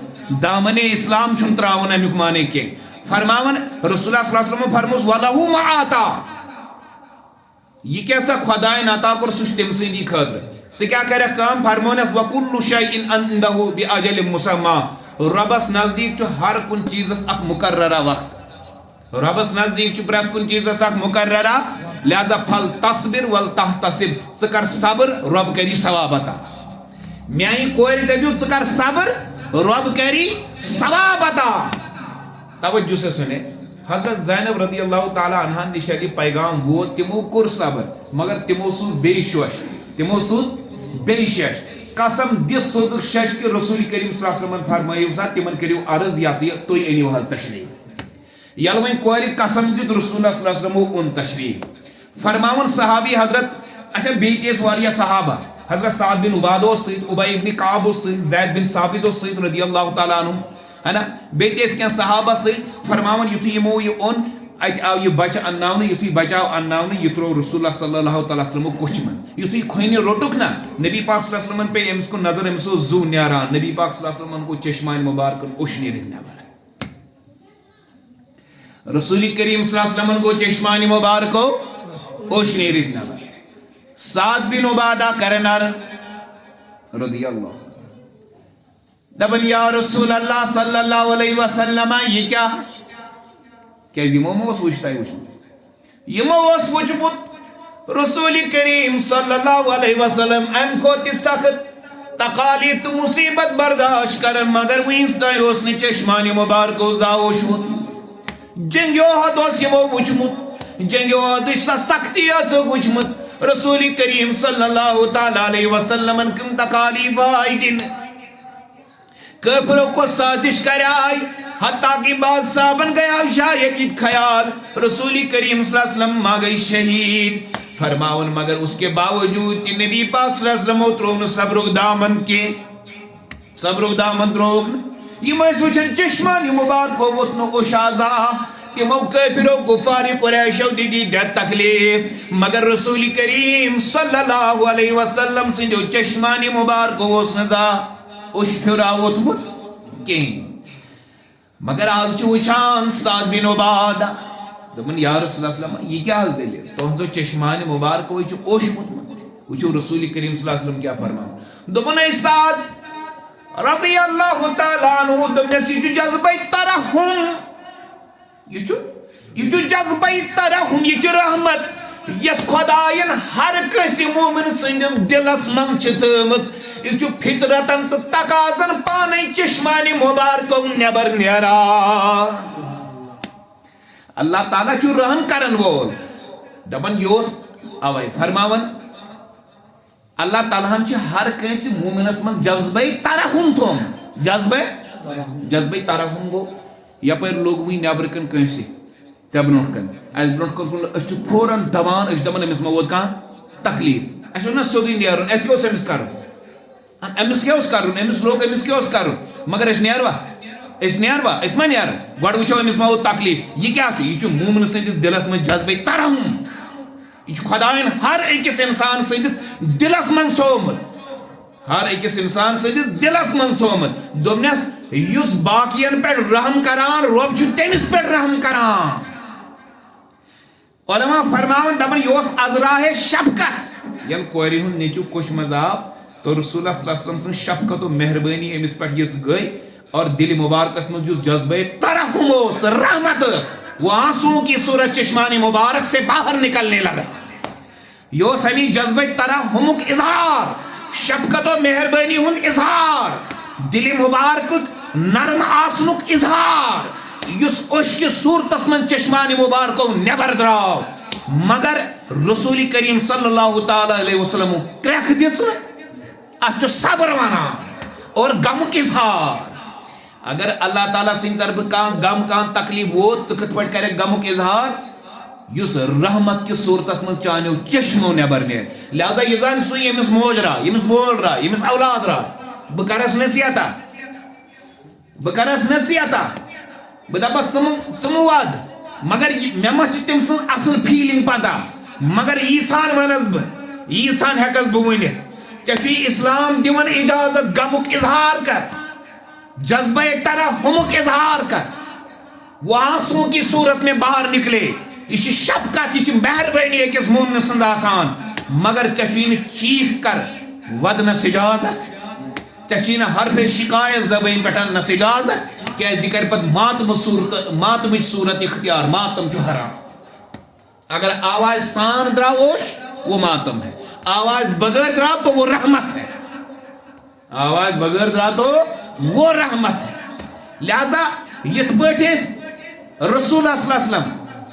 دامنِ اسلام چھُنہٕ تراوُن امیُک معنی کینٛہہ فرماوان رسول اللہ صلی اللہ علیہ وسلم فرموس وَلَهُ مَا آتا یہ کیٛاہ سا خۄدایَن عطا کوٚر سُہ چھُ تٔمۍ سٕنٛدی خٲطرٕ ژٕ کیٛاہ کَرکھ کٲم فرمونس وَکُلُّ شَیْءٍ عِندَهُ بِأَجَلٍ مُسَمًّى رۄبس نزدیٖک چھُ ہر کُنہِ چیٖزس اکھ مُقررہ وقت رۄبس نزدیٖک چھُ پرٛٮ۪تھ کُنہِ چیٖزس اکھ مُقررہ لہذا پھل تصبر وَلْتَحْتَسِب ژٕ کر صبر رۄب کری ثواب عطا میانہِ کورِ دٔپِو ژٕ کر صبر رۄب کری ثواب عطا توجہ سے سنے حضرت زینب رضی اللہ تعالیٰ عنہا نِش ییٚلہِ پیغام ووت تِمو کوٚر صبر مگر تِمو سوٗز بیٚیہِ شوش تِمو سوٗز بیٚیہِ شش قسم دِتھ سوزُکھ شش کہ رسول کریم صلی اللہ علیہ وسلم فرمٲیِو سا تِمن کٔرِو عرض یہِ ہسا یہِ تُہۍ أنِو حظ تشریٖف ییٚلہِ وۄنۍ کورِ قسم دیُت رسول اللہ صلی اللہ علیہ وسلمو اوٚن تشریٖف فرماوان صحابی حضرت اچھا بیٚیہِ تہِ ٲسۍ واریاہ صحابہ حضرت سعد بن عباد اوس سۭتۍ عبی ابن کعب اوس سۭتۍ زید بن ثابت اوس سۭتۍ رضی اللہ تعالیٰ عنہُم ہے نا بیٚیہِ تہِ ٲسۍ کینٛہہ صحابہ سۭتۍ فرماوان یُتھُے یِمو یہِ اوٚن اَتہِ آو یہِ بچہِ انناونہٕ یُتھُے بچہِ آو انناونہٕ یہِ ترٛوو رسول اللہ صلی اللہ تعالیٰ وسلمو کوٚچھِ منٛز یُتھُے کھۄنہِ روٚٹُکھ نا نبی پاک صلی اللہ علیہ وسلمن پیٚیہِ أمِس کُن نظر أمِس اوس زُو نیران نبی پاک صلی اللہ علیہ وسلمن گوٚو چشمانہِ مُبارکن اوٚش نیٖرِتھ نٮ۪بر رسول کریم صلی اللہ علیہ وسلمن گوٚو چشمانہِ مُبارکو اوٚش نیٖرِتھ نٮ۪بر سعد بن عبادہ کرن عرض رضی اللہ دپن یا رسول اللہ صلی اللہ علیہ وسلم یہ کیا کیازِ یمو ما اوس وٕچھتاے وٕچھمُت یمو اوس وٕچھمُت رسول کریم صلی اللہ علیہ وسلم امہِ کھۄتہٕ تہِ سخت تکالیف تہٕ مصیبت برداشت کرن مگر وٕنِس تانۍ اوس نہٕ چشمانہِ مُبارکو زاو وٕچھمُت جنگیو حد اوس یمو وٕچھمُت جنگیو حدٕچ سۄ سختی ٲسٕکھ وٕچھمٕژ رسول کریم صلی اللہ تعالیٰ علیہ وسلمن کم تکالیف آئی دِنہٕ کٲفرو کو سازش کرائے حتیٰ کہ بعض صحابن گیا شاید یہ خیال رسول کریم صلی اللہ علیہ وسلم ما گئی شہید فرماون مگر اس کے باوجود کہ نبی پاک صلی اللہ علیہ وسلم ترون صبرک دامن کے صبرک دامن ترون یہ میں سوچن چشمانی مبارکو وطنو اشازہ تمو کافرو کفار قریشو دی دت تکلیف مگر رسول کریم صلی اللہ علیہ وسلم سندو چشمانی مبارکو اس نزا اش پھراوت مت کہیں مگر آج چھو وچھان سعد بن عبادہ دپن یا رسول اللہ صلی اللہ علیہ وسلم یہ کیا حض دلی تہنزو چشمان مبارک ہوئی چھو اوش مت مت وچھو رسول کریم صلی اللہ علیہ وسلم کیا فرماؤ دپن اے سعد رضی اللہ تعالیٰ عنہ دپن یہ جذبہ ترحم یہ جذبہ ترحم یہ رحمت یس خدایین ہر کسی مومن سندس دلس من تھمت یہ فطرتن تو تقاضن پانے چشمانی مبارکو نبر نیرا اللہ تعالیٰ چھو رحم کرن وول دپن یوس اوے فرماون اللہ تعالیٰ ہم چھو ہر کسی مومنس من جذبہ ترحم تھوم جذبہ ترحم گو یا پر لوگ وی نبر کن کنسی سبنوٹ کن ایس بنوٹ کن اس چھو فوراں دوان اس دمان امس موت کان تکلیف ایسو نا سودی نیرون ایس کیوں سے امس کرو امس کیا اس کرون امس لوگ امس کیا اس کرون مگر اس نیروا اس ما نیروا گوڑ وچھو امس موت تکلیف یہ کیا چھو یہ چھو مومن سندس دلس من جذبہ ترحم یہ چھو خداین ہر ایکس انسان سندس دلس من تھومت ہر ایکس انسان سندس دلس من تھومت دومنس یس باقین پر رحم کران رب چھو تمس پر رحم کران علماء فرماون دپن یہ عذراہ شفقت یل کوری ہن نیچو کش مزاو تو رسول اللہ صلی اللہ علیہ وسلم سن شفقت و مہربانی امس پہ یس گئی اور دل مبارکس من جس جذبہ ترحم اس رحمت اس وہ آنسو کی صورت چشمان مبارک سے باہر نکلنے لگا. یہ سمی جذبہ ترحمک اظہار، شفقت و مہربانی ہن اظہار، دل مبارک نرم آسنک اظہار یس اشک صورتس من چشمان مبارکو نبر دراو مگر رسول کریم صلی اللہ تعالی علیہ وسلم کرخ دس اتھ صبر وانا اور غمک اظہار. اگر اللہ تعالیٰ سن طرف کان غم کان تکلیف ووت ث کت پٹ کرے غمک اظہار یس رحمت کی صورتس من چانو چشمو نبر نیر. لہذا یہ زان سو یمس موج را یمس مول را یمس اولاد را بکرس نصیحتا بکرس نصیحتا بدپس ثمواد مگر مے ما تم سن اصل فیلنگ پتہ مگر یسان ونس بہ یسان ہیکس بہ ونت ژےٚ اسلام دِوان اجازت غمک اظہار کر، جذبہ ترحمک اظہار کر، وہ آنسو کی صورت میں باہر نکلے. یہ شفقت یہ مہربانی اکس مومن سند آسان مگر ژےٚ چیخ کر ودنس اجازت، ژےٚ حرف شکایت زبان پہ نس اجازت کیاز یہ کر پت ماتمچ صورت اختیار. ماتم چھ حرام. اگر آواز سان دراوش وہ ماتم ہے، آواز بغیر درا تو وہ رحمت ہے، آواز بغیر درا تو وہ رحمت ہے. لہذا یت پٲٹھۍ رسول اللہ صلی اللہ علیہ وسلم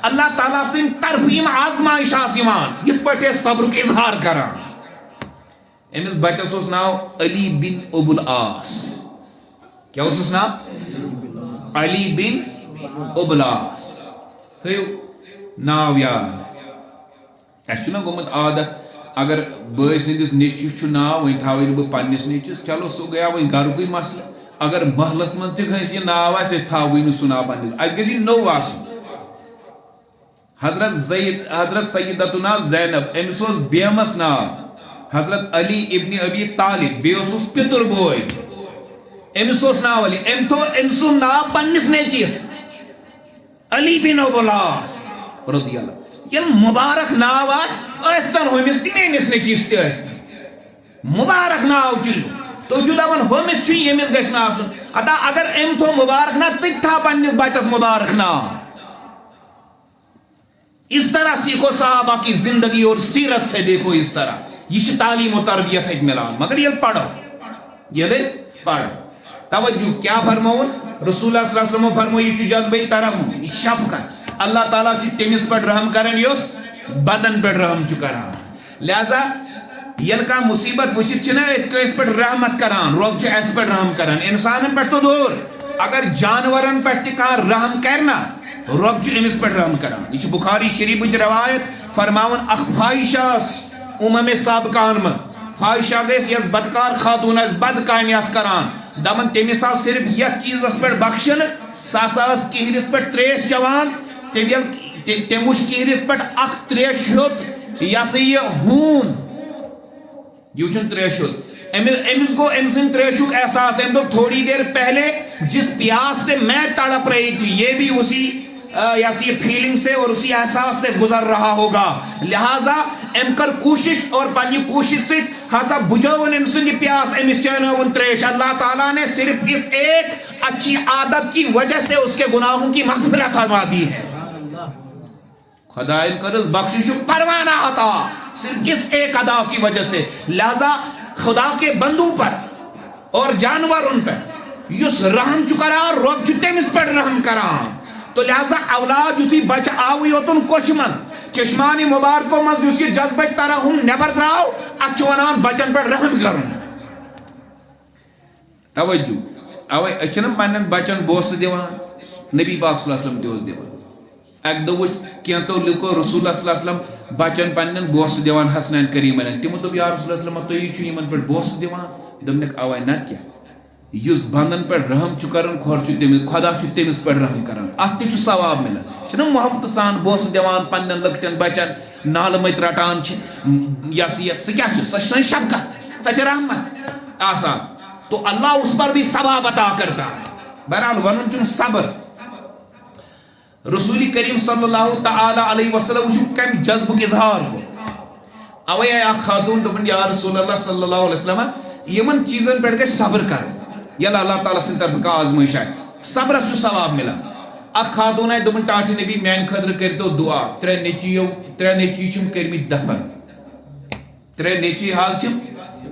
اللہ تعالیٰ سن طرف یم آزمائش آسمان یت پٲٹھۍ صبرک اظہار کران. امس بچس اوس ناو علی بن ابو العاص. کیا اوسس ناو؟ علی بن ابو العاص. تھیو ناو یاد. اس چھُنہ گوٚمُت عادت اگر بٲے سٕنٛدِس نیٚچوِس چھُ ناو وۄنۍ تھاوٕے نہٕ بہٕ پنٛنِس نیٚچوِس، چلو سُہ گٔیا وۄنۍ گرُکٕے مسلہٕ. اگر محلس منٛز تہِ کٲنٛسہِ یہِ ناو آسہِ أسۍ تھاوٕے نہٕ سُہ ناو پنٛنِس، اَسہِ گژھِ یہِ نوٚو آسُن. حضرت سیدتنا زینب أمِس اوس بیمس ناو حضرت علی ابن ابی طالب، بیٚیہِ اوسُس پِتُر بوے أمِس اوس ناو علی. أمۍ تھوٚو أمۍ سُنٛد ناو پنٛنِس نیٚچوِس علی بن ابو العاص رضی اللہ. ییٚلہِ مُبارک ناو آسہِ ٲسۍتن ہُمِس تہِ میٲنِس نیٚچوِس تہِ ٲسۍتن مُبارک ناو تُلِو. تُہۍ چھِو دپان ہُمِس چھُ ییٚمِس گژھِ نہٕ آسُن. اتا اگر أمۍ تھوٚو مُبارک ناو ژٕ تہِ تھاو پنٛنِس بچس مُبارک ناو. اس طرح سیکھو صحابہ کی زندگی اور سیرت سے دیکھو. اس طرح یہ تعلیم و تربیت ہے ملان. مگر یہ پڑھو یہ پڑھو. توجہ کیا فرماؤن رسول اللہ صلی اللہ علیہ وسلم فرمو یہ جذبہ ترحم یہ شفقت. اللہ تعالیٰ تمس پہ رحم کران یس بدن پہ رحم کران. لہذا یل کا مصیبت وچت اس پہ رحمت کران روگ اس پہ رحم کران. انسان پہ تو دور اگر جانورن پہ تہ رحم کرنا رب امس پہ رحم کران. یہ بخاری شریف روایت فرماون اخ فاحشہ سابقان مز فاحشہ گیس یس بدکار خاتون بد کامہ کران دپان تمس آو صرف یتھ چیزس پہ بخشن سا کہرس پہ تریش چوان تم وچ کہرس پہ اخ تریش ہیوت یہ سا یہ ہون یہ وچن تریش ہیوت امس گو ام سن تریشک احساس. ام دو تھوڑی دیر پہلے جس پیاس سے میں تڑپ رہی تھی یہ بھی اسی یہ فیلنگ سے اور اسی احساس سے گزر رہا ہوگا. لہذا ام کر کوشش اور پنی کوشش سے ہسا بجھون ام سن پیاس امس چنون تریش. اللہ تعالیٰ نے صرف اس ایک اچھی عادت کی وجہ سے اس کے گناہوں کی مغفرت فرما دی ہے. خدا ان کرز بخشش پروانہ عطا صرف اس ایک ادا کی وجہ سے. لہذا خدا کے بندوں پر اور جانوروں پر یس رحم چکران رب تمس پر رحم کران. تو لہذا اولاد یتھی بچہ آوی اوتن کوچ مز چشمانی مبارکو مز یس یہ جذبہ ترحم نبر دراو اتھ ونان بچن پر رحم کرن. توجہ اوے اچھن پنن بچن بوس دیوان نبی پاک صلی اللہ علیہ وسلم دیوس دیوان. اک دو کینچو لکو رسول اللہ صلی اللہ علیہ وسلم بچن پنن بوس دیوان حسنین کریمن. تمو دوپ یا رسول اللہ صلی اللہ علیہ وسلم تو یمن پر بوس دیوان. دمنک اوے نت کیا یس بندن پر رحم کران کھور خدا تمس پر رحم کران ات تہ ثواب ملان. چھنا محبت سان بوس دیوان پنن لکٹن بچن نال مت رٹان یس سہ کیا سہ شفقت سہ رحمت آسان. تو اللہ اس پر بھی ثواب عطا کرتا ہے. بہرحال ون تم صبر. رسول کریم صلی اللہ تعالی علیہ وسلم کم جذب اظہار کو اوے اخ خاتون دپن یا رسول اللہ صلی اللہ علیہ وسلم یمن چیزن پہ گژھِ صبر کر یل اللہ تعالیٰ سن طرف کا آزمائش آئے صبرس چھُ ثواب ملان اخ خاتون آئی دپن ٹاٹھ نبی میان خاطر کرتو دعا ترے نیچی چھم کرمت دفن ترے نیچی حاض چھم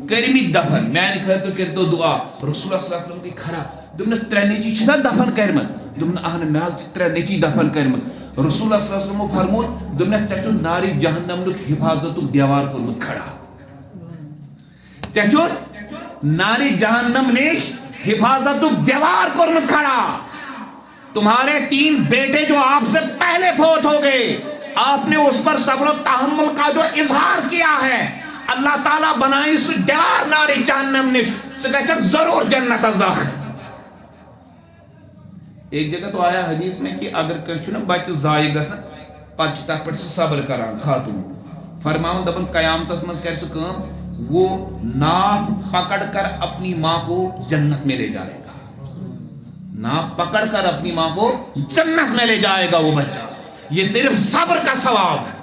کرمت دفن میان خاطر کرتو دعا رسول اللہ صلی اللہ علیہ وسلم گئی کھڑا دپنس ترے نیچی چھنا دفن کرمت دپن اہن مے حظ ترے نیچی دفن کرمت رسول اللہ صلی اللہ علیہ وسلم فرموت دپنس ژےٚ چھُتھ نارِ جہنم نُک حفاظتُک دیوار کوٚرمُت کھڑا ژےٚ چھُتھ نارِ جہنم نش حفاظتُک دیوار کوٚرمُت کھڑا تمہارے 3 بیٹے جو آپ سے پہلے فوت ہو گئے آپ نے اس پر صبر و تحمل کا جو اظہار کیا ہے اللہ تعالیٰ بنائی سو دیوار ناری جہنم نش سکسک ضرور جنت از داخل ایک جگہ تو آیا حدیث میں کہ اگر کچھ نا بچ زائے گسن پچ تک پر صبر کران خاتون فرماؤں دبن قیامت من کر سکام وہ ناک پکڑ کر اپنی ماں کو جنت میں لے جائے گا ناک پکڑ کر اپنی ماں کو جنت میں لے جائے گا وہ بچہ یہ صرف صبر کا ثواب ہے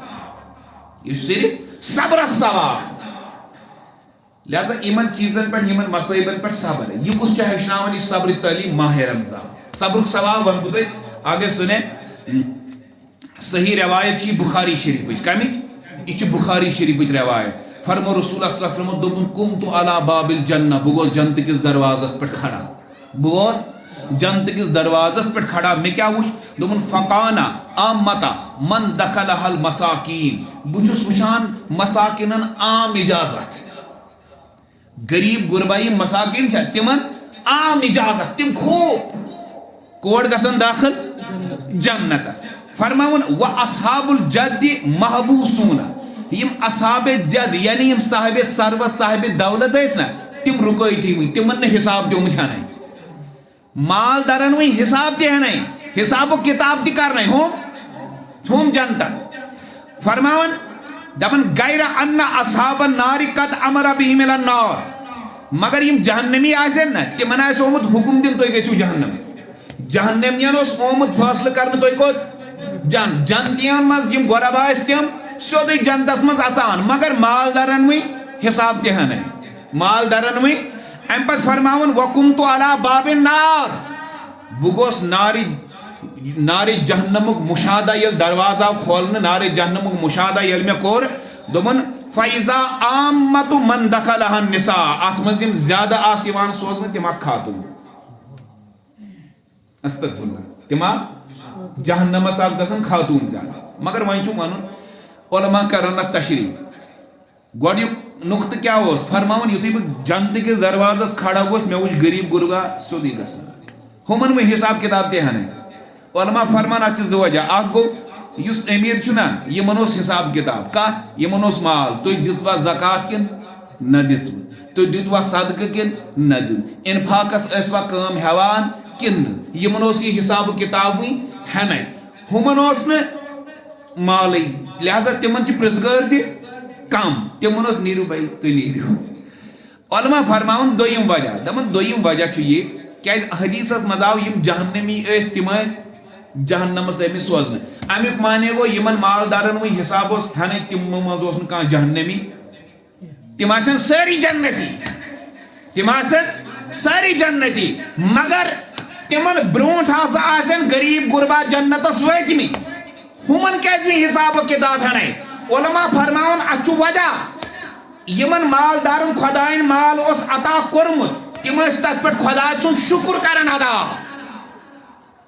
یہ صرف صبر ثواب لہذا ایمن چیزن پر ایمن مصائبن پر صبر ہے یہ کچھ چاہے شناونی صبر تعلیم ماہ رمضان صبر کا ثواب ون بودے آگے سنیں صحیح روایت چی بخاری شریف بچ کمی یہ بخاری شریف بچ روایت فرمو رسول اللہ صلی اللہ علیہ وسلم دوبن کنتو علی باب الجنہ بگوز جنت کس دروازس پر کھڑا بگوز جنت کس دروازس پر کھڑا میں کیا وچھ دوبن فقانا آمتا من دخلہ المساکین بچوس وچھان مساکنن عام اجازت غریب غربائی مساکین چھا تمن عام اجازت تم خوب کوڑ گسن داخل جنت فرماون و اصحاب الجد محبوسون یم اصحاب جد یعنی یم صاحب ثروت صاحب دولت ہے نا تم رکوئی تھی ہوئی تمن نے حساب دیو مجھا نہیں مال دارن ہوئی حساب دے نہیں حساب و کتاب دی کر نہیں ہم جنت فرماون دبن غیر ان اصحاب النار قد امر بهم الى النار مگر یم جہنمی آسن نا تمن آس اومت حکم دن تو گژھو جہنم جہنمین اس اومت فاصلہ کرن تو کو جنتیان مز یم غربا اس تم سیودے جنتس مز آسان مگر مال دارن ہوئی حساب دے نہیں مال دارن ہوئی ام پت فرماون وکنتو علی باب النار بگوس ناری جہنمک مشاہدہ یل دروازہ کھولن ناری جہنمک مشاہدہ یل میں کور دومن فیضا آمت من دخلہ النساء اتمزیم زیادہ آسیوان سوزن تماس خاتون استغفراللہ تماس جہنم ساز گسن خاتون زیادہ مگر وہیں چھو مانن علماء کرنا تشریح گوڑی نقطہ کیا ہوس فرماون یوتھی بہ جنت کے دروازس کھڑا ہوس میں وچ غریب غربا سودی گسن ہمن میں حساب کتاب تے ہنے علماء فرمان اچ ز وجہ اگ گو یس امیر چھنا یمن اوس حساب کتاب کا یمن اوس مال تو دسوا زکات کن نہ دس تو دتوا صدقہ کن نہ دن انفاقس اسوا کام ہیوان کن یمن اوس یہ حساب کتاب ہوئی ہنے ہمن اوس میں مالی لہذا تمن چھ پرزگار دی کم تمن اوس نیرو بھائی تو نیرو علماء فرماون دویم وجہ دمن دویم وجہ چھ یہ کہ حدیثس مزاو یم جہنمی اس تم جہنمس امس سوزن امیک مانے گو یمن مالدارن ہوئی حساب اس ہنے تم مز اوس کان جہنمی تم آسن ساری جنتی تم آسن ساری جنتی مگر تمن برونٹ ہسا آسن غریب غربا جنتس واتمی ہمن کیسی حساب و کتاب ہنے علماء فرماون اچھو وجہ یمن مالدارن خدائن مال اس عطا کرمت تم تک پہ خدا سن شکر کرن ادا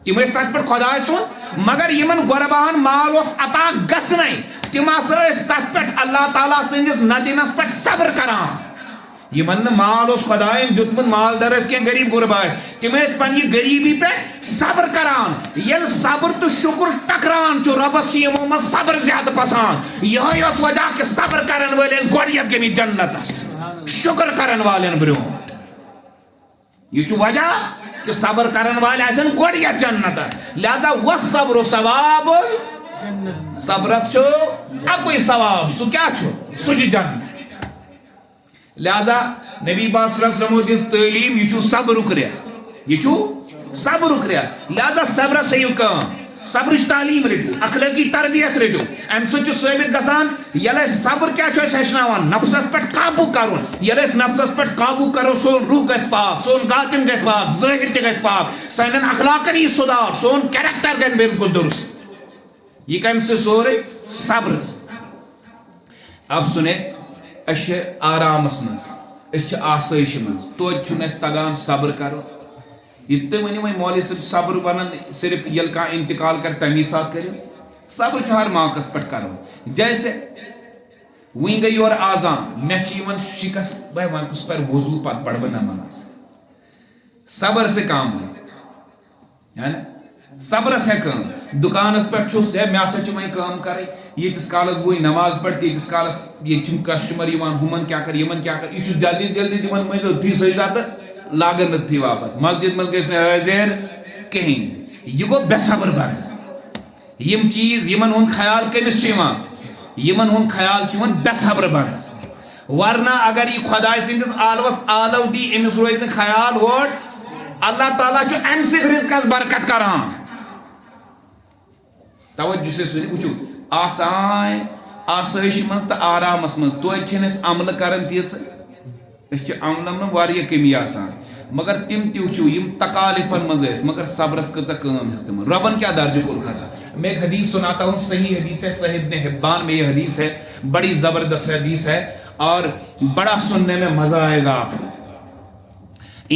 تم تک پہ خدا سن مگر یمن غربان مال اس عطا گسن تم تک پہ اللہ تعالیٰ سندس ندینس پہ صبر کران یمن مال اس خدائن دتمن مالدار اس کے غریب غربا اس تم پنہ غریبی پہ صبر کران یل صبر تو شکر ٹکران چھ ربس یمو من صبر زیادہ پسند یہ اس وجہ کہ صبر کرن والے گوڑیت گمی جنتس شکر کرن والے برو یہ چھ وجہ کہ صبر کرن والے ایسن گوڑیت جنت لہذا والصبر ثواب صبرس چھو اکوئی ثواب سو کیا چھو سجی جنت لہذا نبی پاک صلی اللہ علیہ وسلم دس تعلیم یہ چھو صبر کریا یہ چھو صبر کریا لہذا صبر سے یوں کام صبرچ تعلیم رٹو اخلاقی تربیت رٹو ام سچ ثابت گژھان ییٚلہِ أسۍ صبر کیا چھُ أسۍ ہیٚچھناوان نفسس پٮ۪ٹھ قابو کرُن ییٚلہِ أسۍ نفسس پٮ۪ٹھ قابو کرو سون روح گژھِ پاک سون باطن گژھِ پاک ظٲہر تہِ گژھِ پاک سانٮ۪ن اخلاقن یی سُدھار سون کیریکٹر گژھِ بالکل درست یہ کمہِ سۭتۍ سورُے صبر اب سُنے أسۍ چھِ آرامس منٛز أسۍ چھِ آسٲیش منٛز توتہِ چھُنہٕ اَسہِ تگان صبر کرُن یہ تُہۍ ؤنِو وۄنۍ مولوی صٲب صبر ونان صرف ییٚلہِ کانٛہہ انتقال کر تمی ساتہٕ کٔرِو صبر چھُ ہر موقعس پٮ۪ٹھ کرُن جیسے وٕنۍ گٔے یورٕ آزان مےٚ چھِ یِوان شِکست بھائی وۄنۍ کُس پرِ وضوٗ پتہٕ پرٕ بہٕ نماز صبر سے کام ہے نا صبرس ہے کٲم دُکانس پٮ۪ٹھ چھُس ہے مےٚ ہسا چھِ وۄنۍ کٲم کرٕنۍ ییٖتِس کالس بہٕ نماز پرٕ تیٖتِس کالس ییٚتہِ چھِنہٕ کسٹمر یِوان ہُمن کیٛاہ کر یِمن کیٛاہ کر یہِ چھُ جلدی جلدی دِوان مٔنٛزۍ أتھی سجدہ تہٕ لاگن نتھی واپس مسجد مز گژھِ نہٕ حٲضِر کِہیٖنۍ یہِ گوٚو بے صبر بنٛد یِم چیٖز یِمن ہُنٛد خیال کٔمِس چھُ یِوان یِمن ہُنٛد خیال چھُ یِوان بے صبر بنٛدس ورنہ اگر یہِ خۄداے سٕنٛدِس عالمس آلو دی أمِس روزِ نہٕ خیال اور اللہ تعالیٰ چھُ اَمہِ سۭتۍ رِزقس برکت کران توجہ سے سُنہِ وٕچھِو آسان آسٲیش منٛز تہٕ آرامس منٛز توتہِ چھِنہٕ أسۍ عملہٕ کران تیٖژٕ أسۍ چھِ عملن منٛز واریاہ کمی آسان مگر تِم تہِ وٕچھِو یِم تکالیفن منٛز ٲسۍ مگر صبرس کۭژاہ کٲم ہیٚژ تِمن رۄبن کیٛاہ درجہٕ کوٚر خطا میں ایک حدیث سناتا ہوں صحیح حدیث ہے صحیح ابن حبان میں یہ حدیث ہے بڑی زبردست حدیث ہے اور بڑا سننے میں مزہ آئے گا آپ کو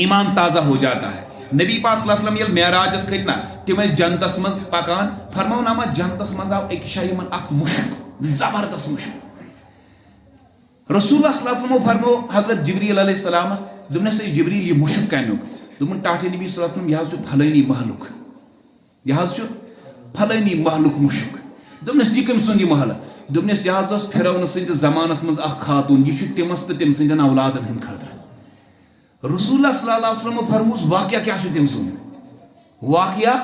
ایمان تازہ ہو جاتا ہے نبی پاک صلی اللہ علیہ وسلم ییٚلہِ معراجس کھٔتۍ نا تِم ٲسۍ جنتس منٛز پکان فرماو ناما جنتس منٛز آو أکِس جایہِ یِمن اکھ مُشُک زبردست مُشُک رسول اللہ صلی اللہ علیہ وسلم فرمو حضرت جبریل علیہ السلامس دوٚپنس اے جبریل یہِ مُشُک کمیُک دوٚپُن ٹاٹھے نبی صلی اللہ علیہ وسلم یہِ حظ چھُ پھلٲنی محلُک یہِ حظ چھُ پھلٲنی محلُک مُشُک دوٚپنس یہِ کٔمۍ سُنٛد یہِ محلہٕ دوٚپنس یہِ حظ ٲس فرعون سٕنٛدِس زمانس منٛز اکھ خاتوٗن یہِ چھُ تٔمِس تہٕ تٔمۍ سٕنٛدٮ۪ن اولادن ہٕنٛدِ خٲطرٕ رسول اللہ صلی اللہ علیہ وسلم فرموس واقعہ کیٛاہ چھُ تٔمۍ سُنٛد واقعہ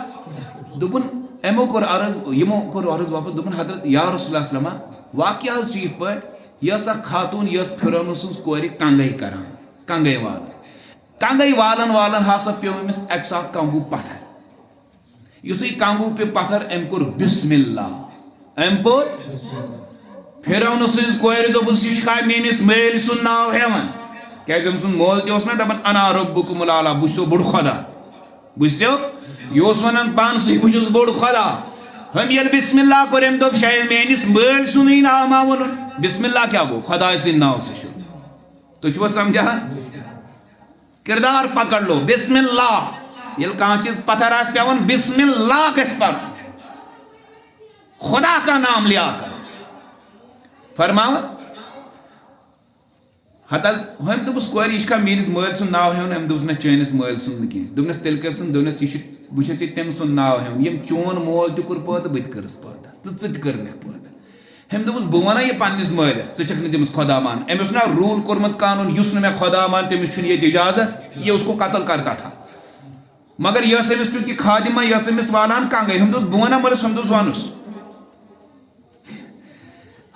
دوٚپُن یِمو کوٚر عرض واپس دوٚپُن حضرت یا رسول اللہ وسلم واقعہ حظ چھُ یِتھ پٲٹھۍ یہِ ٲس اکھ خاتوٗن یہِ ٲس فرعون سٕنٛز کورِ کنگے کران کنگے والن ہسا پیوٚو أمِس اکہِ ساتہٕ کنگوٗ پتھر یُتھُے کنگوٗ پیوٚو پتھر أمۍ کوٚر بسم اللہ أمۍ پوٚر فرعون سٕنٛزِ کورِ دوٚپُس یہِ چھُکھا میٲنِس مٲلۍ سُنٛد ناو ہٮ۪وان کیٛازِ أمۍ سُنٛد مول تہِ اوس نا دپان انا ربُکُم العلیٰ بہٕ چھُسو بوٚڑ خۄدا بوٗزتو یہِ اوس ونان پانسٕے بہٕ چھُس بوٚڑ خۄدا ہم ییٚلہِ بسم اللہ کوٚر أمۍ دوٚپ شاید میٲنِس مٲلۍ سُنٛدٕے ناو ما ووٚنُن بسم اللہ کیٛاہ گوٚو خۄداے سٕنٛدۍ ناو سۭتۍ چھُ تُہۍ چھُوا سمجھان کردار پکڑ لو بسم اللہ ییٚلہِ کانٛہہ چیٖز پتھر آسہِ پیوان بسم اللہ گژھِ پرُن خدا کا نام لیا کر فرماوان ہتہٕ حظ ہُمۍ دوٚپُس کورِ یہِ چھُکھا میٲنِس مٲلۍ سُنٛد ناو ہٮ۪وان أمۍ دوٚپُس نہ چٲنِس مٲلۍ سُنٛد نہٕ کینٛہہ دوٚپنس تیٚلہِ کٔرۍ سُنٛد دوٚپنس یہِ چھُ بہٕ چھُس یہِ تٔمۍ سُنٛد ناو ہٮ۪وان ییٚمۍ چون مول تہِ کوٚر پٲدٕ بہٕ تہِ کٔرٕس پٲدٕ تہٕ ژٕ تہِ کٔرنَکھ پٲدٕ أمۍ دوٚپُس بہٕ وَنا یہِ پننِس مٲلِس ژٕ چھکھ نہٕ تٔمِس خۄدا مان أمۍ اوس نا روٗل کوٚرمُت قانوٗن یُس نہٕ مےٚ خۄدا مان تٔمِس چھُنہٕ ییٚتہِ اِجازت یہِ اس کو قتل کرتا تھا مگر یہِ ٲس أمِس چوٗنٛکہِ خادِمہ یہِ ٲس أمِس والان کنگے ہُم دوٚپُس بہٕ وَنا مٲلِس ہُم دوٚپُس وَنُس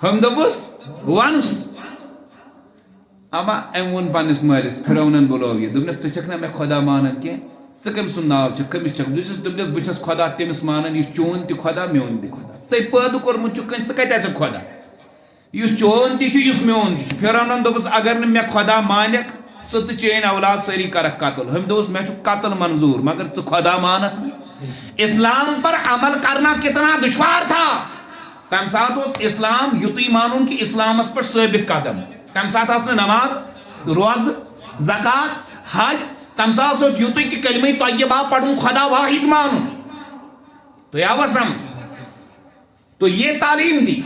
ہُم دوٚپُس بہٕ وَنُس اما أمۍ ووٚن پننِس مٲلِس فرعونن بُلوو یہِ دوٚپنس ژٕ چھکھ نا مےٚ خۄدا مانان کینٛہہ ژٕ کٔمۍ سُنٛد ناو چھُکھ کٔمِس چھکھ دوٚپنس بہٕ چھُس خۄدا تٔمِس مانان یُس چون تہِ خۄدا میون تہِ خۄدا ژےٚ پٲدٕ کوٚرمُت چھُکھ ژٕ کتہِ آسکھ خۄدا یُس چون تہِ چھُ یُس میون تہِ چھُ فرعونن دوٚپُس اگر نہٕ مےٚ خۄدا مانکھ ژٕ تہٕ چٲنۍ اولاد سٲری کرکھ قتل ہُمۍ دوٚپُس مےٚ چھُ قتل منظوٗر مگر ژٕ خۄدا مانکھ نہٕ اسلام پر عمل کرنا کتنا دشوار تھا تمہِ ساتہٕ اوس اسلام یُتُے مانُن کہ اسلامس پٮ۪ٹھ ثٲبت قدم تمہِ ساتہٕ ٲس نہٕ نماز روزٕ زکات حج تمہِ ساتہٕ اوس یُتُے کہ کلمہ طیبہ پڑھُن خدا واحد مانُن تُہۍ آوا سمجھ تو یہ تعلیم دی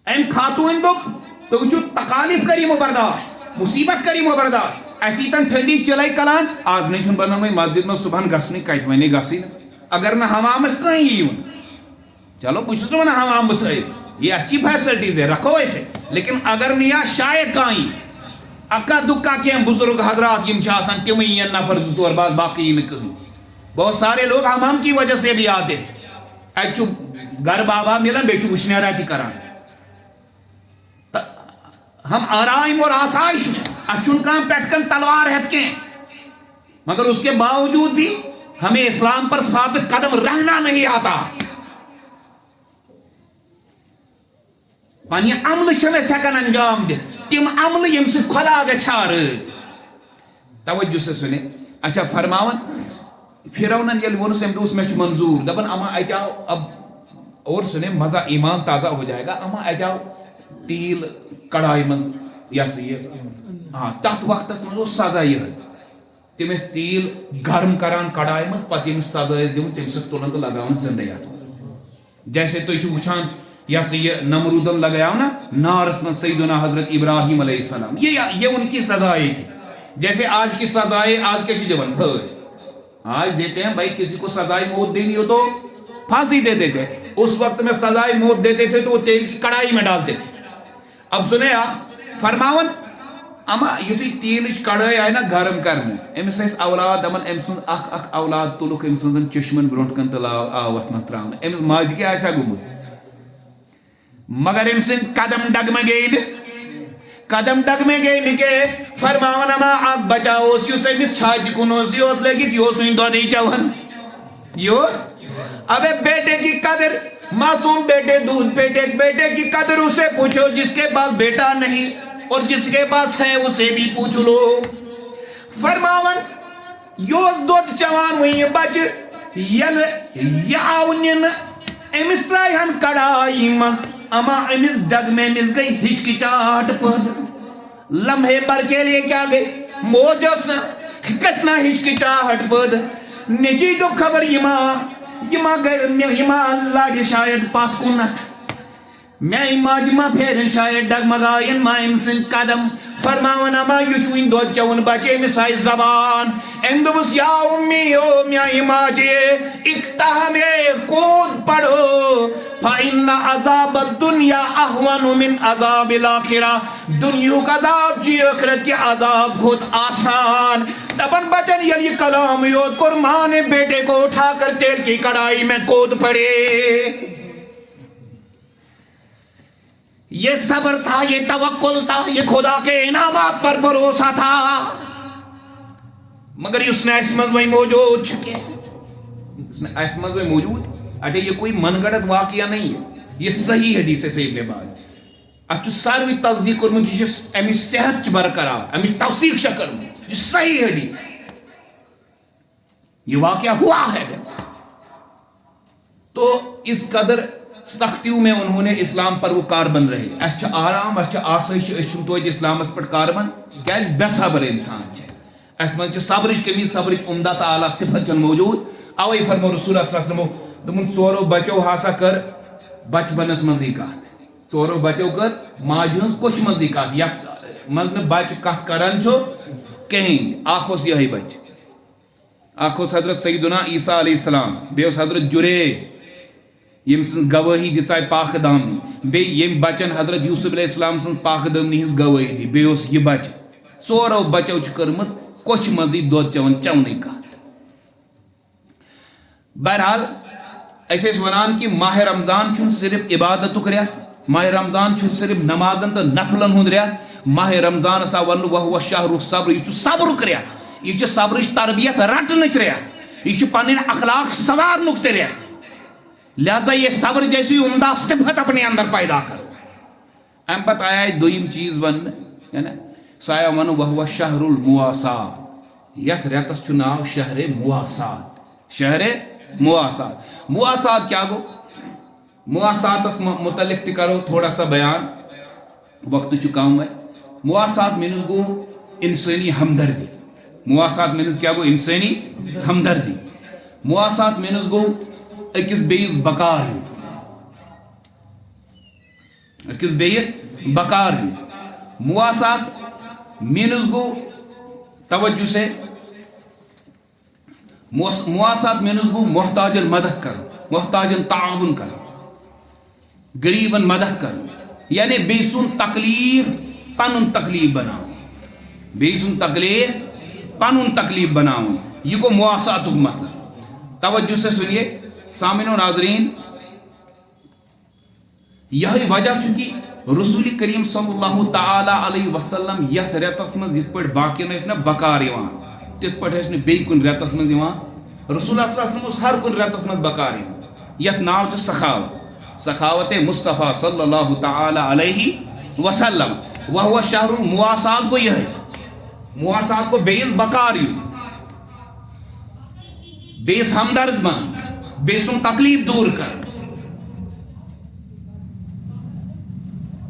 أمۍ خاتوٗنۍ دوٚپ تُہۍ وٕچھِو تکالیف کر یِمو برداشت مصیبت کر یِمو برداشت اَسہِ ییٖتن ٹھنڈی چِلے کلان آز نَے چھُنہٕ بنان وۄنۍ مسجد منٛز صُبحن گژھنُے کتہِ وَنے گژھٕے نہٕ اگر نہٕ حمامس کٕہٕنۍ یِیوُن چلو بہٕ چھُس نہٕ ونان حمام مہٕ تھٲیِو یہ اچھی فیسلٹیز ہے رکھو ایسے لیکن اگر نہٕ یا شاید کانٛہہ یی اکا دُکا کینٛہہ بزرگ حضرات یِم چھِ آسان تِمٕے یِن نفر زٕ ژور بس باقٕے یی نہٕ کٕہٕنۍ بہت سارے لوگ حمام کی وجہ سے بھی آتے اَتہِ چھُ گرٕ بابا مِلان بیٚیہِ چھُ وٕشنیرا تہِ کران ہم آرام اور آسائش میں اَسہِ چھُنہٕ کانٛہہ پٮ۪ٹھٕ کَنۍ تلوار ہٮ۪تھ کینٛہہ مگر اس کے باوجوٗد بھی ہمیں اسلام پر ثابت قدم رہنا نہیں آتا. پنہ عمل چھنہ ہیکان انجام دتھ تم عمل یم سۭتۍ خدا گژھِ راض. توجہ سے سنے. اچھا فرماون فرعونن ییٚلہِ ووٚنُس أمۍ دوٚپُس مےٚ چھُ منظوٗر دپان اما اتہِ آو اب اور سنے مزہ ایمان تازہ ہو جائے گا. اما اتہِ آو تیل کڑائی منٛز یہ سا یہ ہاں تتھ وقتس منٛز اوس سزا یِہے تم ٲسۍ تیل گرم کران کڑائی منٛز پتہٕ ییٚمِس سزا ٲسۍ دِوان تٔمِس ٲسۍ تُلان تہٕ لگاوان زندے اتھ منٛز. جیسے تُہۍ چھِو وٕچھان یہ سا یہ نمرودن لگایا نا نارس من سیدنا حضرت ابراہیم علیہ السلام. یہ ان کی سزائیں تھی. جیسے آج کی سزائیں آج کیا دیوان پھنس آج دیتے ہیں بھائی کسی کو سزائے موت دینی ہو تو پھانسی دے دیتے. اس وقت میں سزائے موت دیتے تھے تو وہ تیل کی کڑائی میں ڈالتے تھے. اب سنے آپ فرماون اما یتھُے تیلٕچ کڑٲے آئی نا گرم کرنے أمِس ٲسۍ اولاد دپان أمۍ سُنٛد اکھ اولاد تُلُکھ أمۍ سٕنٛزن چشمن برونٛٹھ کن تہٕ آو اتھ منٛز تراونہٕ. أمِس ماجہِ کیٛاہ آسہِ ہا گوٚمُت مگر أمۍ سٕنٛدۍ قدم ڈگمگے نہٕ قدم ڈگمگے نہٕ کینٛہہ. فرماون اما اکھ بچہ اوس یُس أمِس چھاتہِ کُن اوس یہِ اوس لٲگِتھ یہِ اوس وٕنہِ دۄدٕے چٮ۪وان. یہِ اوس ابے بیٹے کی قدر معصوم بیٹے دودھ پیٹے بیٹے کی قدر اسے پوچھو جس کے پاس بیٹا نہیں اور جس کے پاس ہے اسے بھی پوچھ لو. فرماون یہ اوس دۄد چٮ۪وان وٕنہِ بچہ ییٚلہِ یہِ آو نِنہٕ أمِس ترٛایہن کڑایی منٛز اما أمِس ڈگمٲمِس گٔے ہچکچاہٹ پٲدٕ. لمحے بھر کے لیے کیا گئی موج ٲس نا گژھِ نا ہچکچاہٹ پٲدٕ. نیٚچی دوٚپ خبر یہِ ما لڑِ شاید پتھ کُنتھ میانہِ ماجہِ ما پھیرن شاید ڈگمگاین ما أمۍ سٕنٛدۍ قدم. فرماون اما یہِ چھُ وٕنہِ دۄد چٮ۪وان بچہِ أمِس آیہِ زبان. أمۍ دوٚپُس یا اُمی او میانہِ ماجہِ اقتحمے کوٗد پڑھو فإن عذاب الدنیا اہون من عذاب الآخرہ. دنیہُک عذاب چھُ ٲخرت کہِ عذاب کھۄت آسان. دپن بچن ییٚلہِ یہِ کلام یوت کوٚر ماں نے بیٹے کو اٹھا کر تیل کی کڑائی میں کود پڑے. یہ صبر تھا یہ توکل تھا یہ خدا کے انعامات پر بھروسہ تھا. مگر اس نے اس مزوی موجود چھکے اس مزوی موجود. اچھا یہ کوئی من گڑت واقعہ نہیں ہے یہ صحیح حدیث ہے سید باز. اتھ ساروی تصدیق کورمُت یہِ چھُ امِچ صحت چھِ برقرار امِچ توثیق چھِ کٔرمٕژ یہ صحیح حدیث. یہ واقعہ ہوا ہے تو اس قدر سختیوں میں انہوں نے اسلام پر وہ کاربن رہے. اس چھِ آرام اس چھِ آسٲیش أسۍ چھِنہٕ توتہِ اسلامس پٮ۪ٹھ کاربن کیازِ بے صبر انسان چھِ اس منٛز چھِ صبرٕچ کمی صبرٕچ عمدہ تعالیٰ صفت چھنہٕ موجود. اوے فرمو رسول اللہ صلی اللہ علیہ وسلم دوٚپُن ژورو بچو ہسا کر بچپنس منٛزٕے کتھ. ژورو بچو کر ماجہِ ہٕنٛز کوٚش منٛزٕے کتھ یتھ منٛز نہٕ بچہِ کتھ کران چھُ کہیٖنۍ. اکھ اوس یِہوٚے بچہِ اکھ اوس حضرت سیدنا عیسیٰ علیہ السلام بیٚیہِ اوس حضرت جُریج ییٚمہِ سٕنٛز گوٲہی دِژاے پاکہٕ دامنی. بیٚیہِ ییٚمہِ بچن حضرت یوٗسف علیہ السلام سٕنٛز پاکہٕ دامنی ہٕنٛز گوٲہی دِژ بیٚیہِ اوس یہِ بچہِ. ژورو بچو چھِ کٔرمٕژ کوٚچھِ منٛزٕے دۄد چٮ۪وان چٮ۪ونٕے کتھ. بہرحال أسۍ ٲسۍ ونان کہِ ماہ رمضان چھُنہٕ صرف عبادتُک رٮ۪تھ ماہ رمضان چھُنہٕ صرف نمازن تہٕ نفلن ہُنٛد رٮ۪تھ. ماہ رمضانس آو وننہٕ وَہُوَ شہرُ صبر. یہِ چھُ صبرُک رٮ۪تھ یہِ چھِ صبرٕچ تربیت رٹنٕچ رٮ۪تھ یہِ چھُ پنٕنۍ اخلاق سنوارنُک تہِ رٮ۪تھ. لہذا یہ صبر جیسی عمدہ صفت اپنے اندر پیدا کرو. ام پتہ آیا دویم چیز ون ہے نا سُہ آیا ون وَہُوَ شہر المواسات. یتھ رٮ۪تس چھُ ناو شہر مواسات. شہر مواسات. مواسات کیا گو مواساتس متعلق تہِ کرو تھوڑا سا بیان وقت چھُ کم ہے. مواسات مینز گو انسانی ہمدردی. مواسات مینز کیا گو انسانی ہمدردی. مواسات مینز گو أکِس بیٚیِس بکار ہیوٗ أکِس بیٚیِس بکار ہیوٗ. مواسات مینز گو توجہ سے مواسات مینز گو محتاجن مدد کرو محتاجن تعاون کرو غریبن مدد کرو. یعنی بیٚیہِ سُنٛد تکلیف پنُن تکلیف بناوُن بیٚیہِ سُنٛد تکلیف پنُن تکلیف بناوُن یہِ گوٚو مواساتُک مطلب. توجہ سے سنیے سامعین و ناظرین یہی وجہ چھُ کہ رسول کریم صلی اللہ تعالیٰ علیہ وسلم یتھ رٮ۪تس منٛز یِتھ پٲٹھۍ باقین ٲسۍ نہ بکار یِوان تِتھ پٲٹھۍ ٲسۍ نہٕ بیٚیہِ کُنہِ رٮ۪تس منٛز یِوان رسول اللہ صلی اللہ علیہ وسلم ہر کن رتس مز بکار یت ناو چھ سخاوت سخاوت مصطفیٰ صلی اللہ تعالی علیہ وسلم وہ شہر المواسات کو یہ مواسات کو بیس بکار بیس ہمدرد من بیسن تکلیف دور کر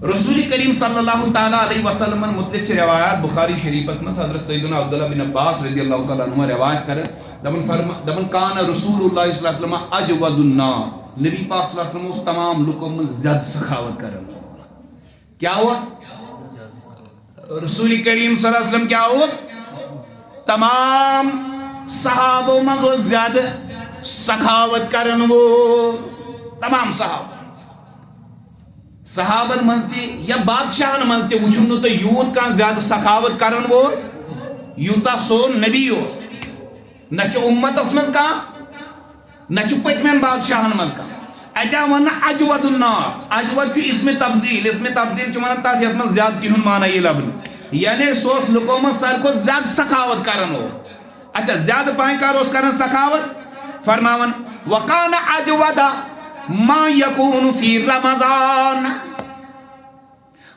رسول کریم صلی اللہ تعالی علیہ وسلم متعلق روایات بخاری شریف میں حضرت سیدنا عبداللہ بن عباس رضی اللہ تعالیٰ عنہ روایت کریں دبن کان رسول اللہ صلی اللہ علیہ وسلم اجود الناس نبی پاک صلی اللہ علیہ وسلم اس تمام لوگوں میں زیادہ سخاوت کریں کیا ہوس رسول کریم صلی اللہ علیہ وسلم کیا ہوس تمام صحابوں میں زیادہ سخاوت کریں وہ تمام صحابن منزتی یا بادشاہن منزتی وچھن تو یوت کان زیادہ سخاوت کرن وہ یوتا سون نبی ہوس نہ چھ امت اسمز کا نہ چھ پتمن بادشاہن منز کا اجا ون اجود الناس اجود چھ اسم تفضیل چھ ون تاس یت من زیادتی ہن معنی یہ لبن یعنی سوس لوگوں میں سر کو زیادہ سخاوت کرن ہو اچھا زیادہ پائیں کار اس کرن سخاوت فرماون وقان اجود ما يكون في رمضان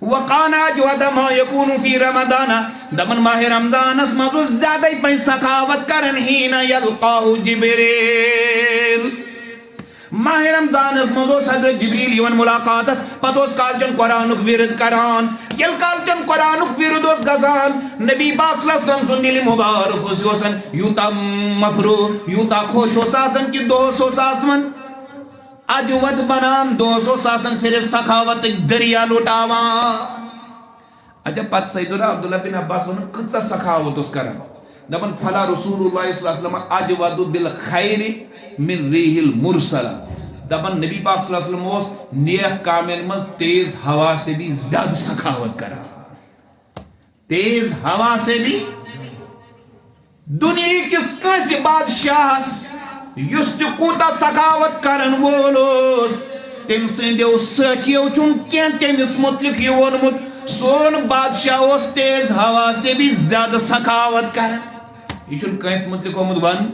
وقان اجود ما يكون في رمضان دمن ماہ رمضان اس مزو زیادہ پہ سخاوت کرن ہین یلقاہ جبریل ماہ رمضان اس مزو حضرت جبریل یون ملاقات اس پتوس کالچن قرآنک ورد کران یل کالچن قرآنک ورد اس گزان نبی پاک صلی اللہ علیہ وسلم سنیل مبارک اس حسن یوتا مفرو یوتا خوش ہو ساسن کی دوست ہو ساسن اجود بنان دوسو ساسن صرف سخاوت دریا لوٹاوان اچھا پت سیدنا عبداللہ بن عباس ونن کتا سخاوت اس کرن دبن فلا رسول اللہ صلی اللہ علیہ وسلم اجود بالخیر من ریح المرسلہ دبن نبی پاک صلی اللہ علیہ وسلم اس نیک کامل مز تیز ہوا سے بھی زیادہ سخاوت کرا تیز ہوا سے بھی دنیا کس کسی بادشاہ یس تہ کوتا سخاوت کرن وولوس تم سندیو ساتھیو چون کین تمس متعلق یہ وونمت سون بادشاہ اس تیز ہوا سے بھی زیادہ سخاوت کرن یہ چون کینس متعلق ہومت ون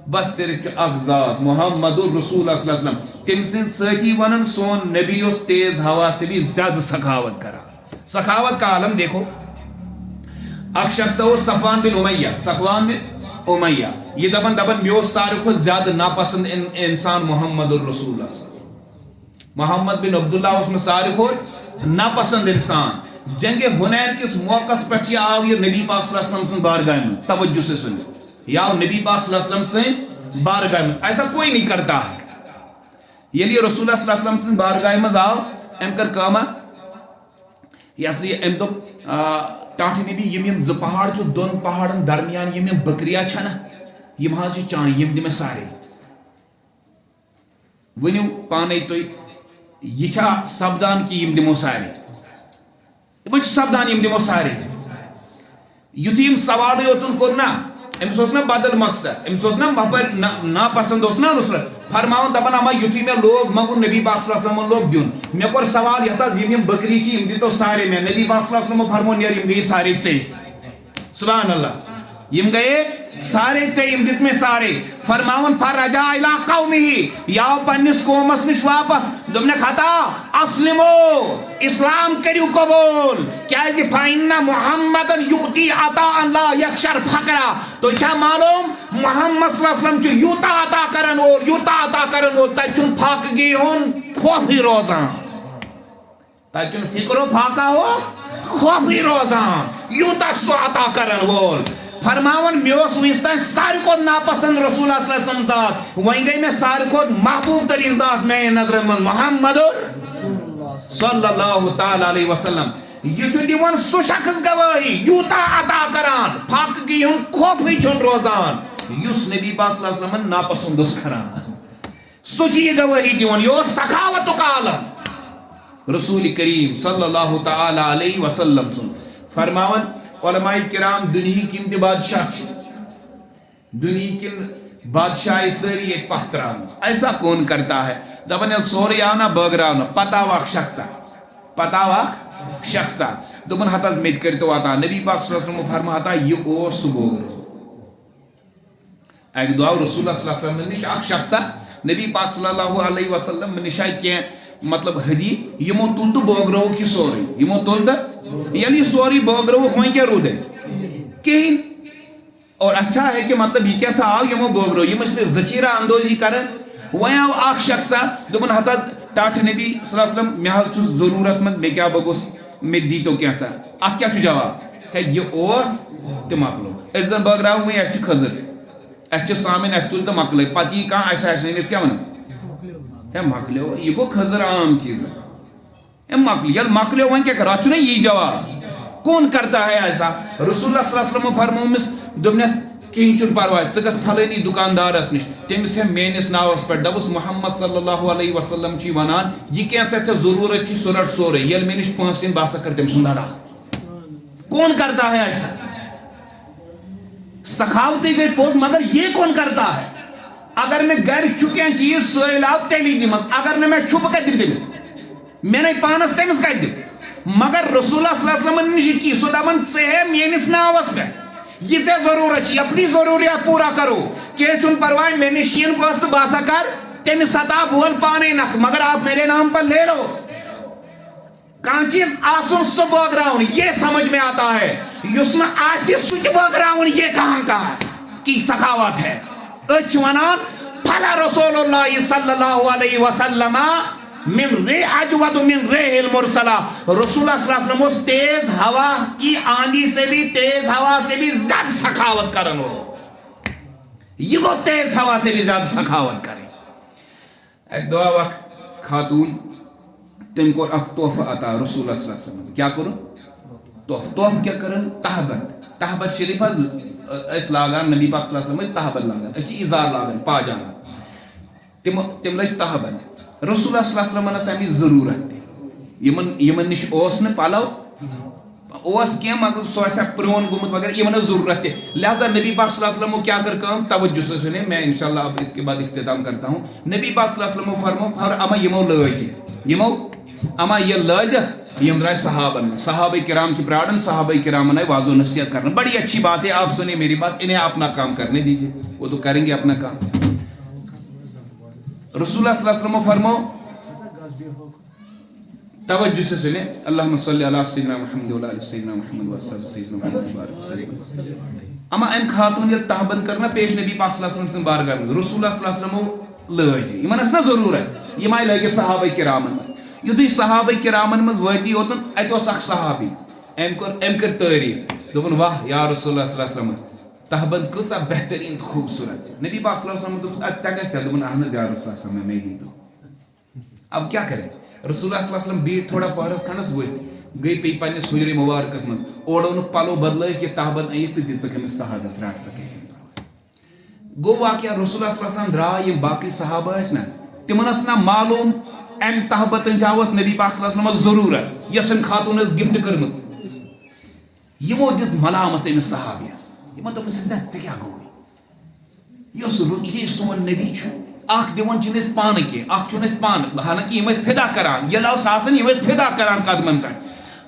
بس صرف اک ذات محمد الرسول صلی اللہ علیہ وسلم تم سند ساتھی ونن سون نبی اس تیز ہوا سے بھی زیادہ سخاوت کرا سخاوت کا عالم دیکھو اک شخص ہو صفوان بن امیہ یہ دبن میوس سارے کو زیادہ ناپسند انسان محمد الرسول اللہ صلی اللہ علیہ وسلم محمد بن عبداللہ اس میں سارے کو ناپسند انسان جنگ حنین کس موقع پر آو یہ نبی پاک صلی اللہ علیہ وسلم سے بارگاہ میں توجہ سے سنیں یا نبی پاک صلی اللہ علیہ وسلم سے بارگاہ میں ایسا کوئی نہیں کرتا ہے یہ لیے رسول اللہ صلی اللہ علیہ وسلم سے بارگاہ میں آو ام کر کاما یا سی ام تو ٹاٹھ نبی یم ز پہاڑ چھ دون پہاڑن درمیان یم بکریا چھنا یم ہاں چاہیں یم دم سارے ونیو پانے تو یہ چھا سبدان کی یم دمو سارے بچ سبدان یم دمو سارے یتیم سوال یوتن کرنا ام سوچنا بدل مقصد ام سوچنا بپر ناپسند ہوسنا نصرت فرماؤن دبن اما یتھی میں لوگ مگو نبی پاک صلی اللہ علیہ وسلم لوگ دیون میں کور سوال یتا یم بکری چھ یم دی تو سارے میں نبی پاک صلی اللہ علیہ وسلم فرمون یار یم گئی سارے چے سبحان اللہ یم گئے سارے چے یم دت میں سارے فرماؤن فرجا الی قومه یاو پنس قومس نش واپس دمنے خطا اسلمو اسلام کریو قبول کیازِ فإن محمدن یؤتی عطاء لا یخشر فقرا تو چھا معلوم محمد صلی اللہ علیہ وسلم چھ یوتا عطا کرن اور یوتا عطا کرن اور تچن فاقگی ہون خوفی روزان تچن فکر و فاقہ ہو خوفی روزان یوتا سو عطا کرن اور فرماون میوس ویستان ساری کو ناپسند رسول اللہ صلی اللہ علیہ وسلم ذات وہیں گئی میں ساری کو محبوب ترین ذات میں نظر من محمد صلی اللہ تعالی علیہ وسلم یہ چھو دیوان سو شخص گواہی یوتا عطا کران فاقگی ہون خوفی چھن روزان یس نبی پاک صلی اللہ علیہ وسلم ناپسند اس کران سو چی گواہی دیوان یہ سخاوت کا عالم رسول کریم صلی اللہ تعالی علیہ وسلم سن فرماون علماء کرام دنیا کی انتی بادشاہ چھو دنیا کی بادشاہ سری ایک پہتران ایسا کون کرتا ہے دبن سوری آنا بگرانا پتا واق شخصا دبن حتاز مید کرتو آتا نبی پاک صلی اللہ علیہ وسلم فرماتا یہ اور سبوگر اک دعا رسول اللہ صلی اللہ علیہ وسلم نش اک شخصا نبی پاک صلی اللہ علیہ وسلم نش کی مطلب ہدی یمو تل تو بوگرو کی سوری یمو تل تو یعنی سوری بوگرو وہیں کیا رو دے کہیں اور اچھا ہے کہ مطلب یہ کیسا آو یمو بوگرو یہ مجھے ذخیرہ اندوزی کرن وہیں آو اک شخصا دبن حتاز ٹاٹ نبی صلی اللہ علیہ وسلم میں حض چھو ضرورت مند میں کیا بگوس میں دی تو کیسا اک کیا چھو جواب ہے یہ اوس تی مقلو اس دن بگراو میں ایچ خضر ایچ سامن ایچ تل تو مقلو پتی کہاں ایسا ایسا نہیں اس کیا منو ہے مقلو یہ کو خضر عام چیز ہے مقلو یل مقلو وہیں کیا کرا چھو یہ جواب کون کرتا ہے ایسا رسول اللہ صلی اللہ علیہ وسلم فرمو مس دبنس کہیں چھوٹ پروائی سکس پھلینی دکاندار اس نش تیمس ہے مینس ناوس پر دبس محمد صلی اللہ علیہ وسلم چی ونان یہ کیسا ہے ضرورت چی سرٹ سورے یل مینش پانسین باسا کرتے ہیں سندھارا کون کرتا ہے ایسا سخاوتی گئی پوٹ مگر یہ کون کرتا ہے اگر میں گھر چکیں چیز سوئلاو تیلی دی مس اگر میں چھپ کے دل دل میں نے پانس تیمس کا دل مگر رسول اللہ صلی اللہ علیہ وسلم نے کی سودا من سے ہے مینس ناوس میں یہ سے ضرورت چی اپنی ضروریات پورا کرو کہ چون پروائی میں نے شین پاس باسا کر تیمی ستا بول پانے نک مگر آپ میرے نام پر لے لو کان چیز آسن سو باگ راؤن یہ سمجھ میں آتا ہے یسنا آسی سوچ باگ راؤن یہ کہاں کا کی سخاوت ہے اچھوانان پھلا رسول اللہ صلی اللہ علیہ وسلم من ری اجود من ریح المرسلہ رسول اللہ صلی اللہ علیہ وسلم اس تیز ہوا کی آندھی سے بھی تیز ہوا سے بھی زیادہ سخاوت کرن ہو یہ کو تیز ہوا سے بھی زیادہ سخاوت کریں ایک دعا وقت خاتون تم کو اخ توفہ عطا رسول اللہ صلی اللہ علیہ وسلم کیا کرو توفہ کیا کرن تحبت شریفہ اس لاغان نبی پاک صلی اللہ علیہ وسلم تحبت لاغان اچھی ازار لاغان پا جانا تم لج تحبت رسول اللہ صلی اللہ علیہ وسلم نے ہمیں ضرورت تھی یمن نش اوس نے پالو اوس کیا مگر سو ایسا پرون گمت وغیرہ یمن ضرورت تھی لہذا نبی پاک صلی اللہ علیہ وسلم کیا کر کام توجہ سے سنے میں انشاءاللہ اب اس کے بعد اختتام کرتا ہوں نبی پاک صلی اللہ علیہ وسلم فرمو اما یمو لوجی یمو اما یہ لوجہ یم درائے صحابہ کرام کی پراڑن صحابہ کرام نے واضح و نصیحت کرنا بڑی اچھی بات ہے آپ سنیں میری بات انہیں اپنا کام کرنے دیجئے وہ تو کریں گے اپنا کام رسول اللہ صلی اللہ علیہ وسلم فرمو توجہ سے سنیں اللہم صلی اللہ سیدنا محمد و علیہ سیدنا محمد و سیدنا محمد اما ان خاتون یہ تحبن کرنا پیش نبی پاک صلی اللہ علیہ وسلم بار کرنا رسول اللہ صلی اللہ علیہ وسلم لگی یہ منس نا ضرورت یہ مائی لگے صحابہ کرامن یہ تو صحابہ کرامن مز ویتی ہوتن ایتو سخ صحابی ام کر تعریف دوپن واہ یا رسول اللہ صلی اللہ علیہ وسلم تحبن کتا بہترین خوبصورت نبی پاک صلی اللہ علیہ وسلم تو اچھا کیسے دوپن احمد یا رسول اللہ صلی اللہ علیہ وسلم میں دی دو اب کیا کریں رسول اللہ صلی اللہ علیہ وسلم بیٹ تھوڑا پہرس کھنس ویت گئی پی پنس حجر مبارکس من اوڑونک پالو بدلے کہ تحبن ایت دی سکمس صحابس رٹ سکے گو واقعہ رسول اللہ صلی اللہ علیہ وسلم درا یم باقی صحابہ اس نا تمن اس نا معلوم ام تحبتن جاوس نبی پاک صلی اللہ علیہ وسلم ضرورت یسن خاتون اس گفٹ کرمت یمو دس ملامت امس صحابیس یمو تو سنتا سے کیا گوئی یہ سون نبی چھو اخ دیون چنس پان کی اخ چنس پان حالانکہ یم فدا کران یہ لو ساسن یم فدا کران قدمن پہ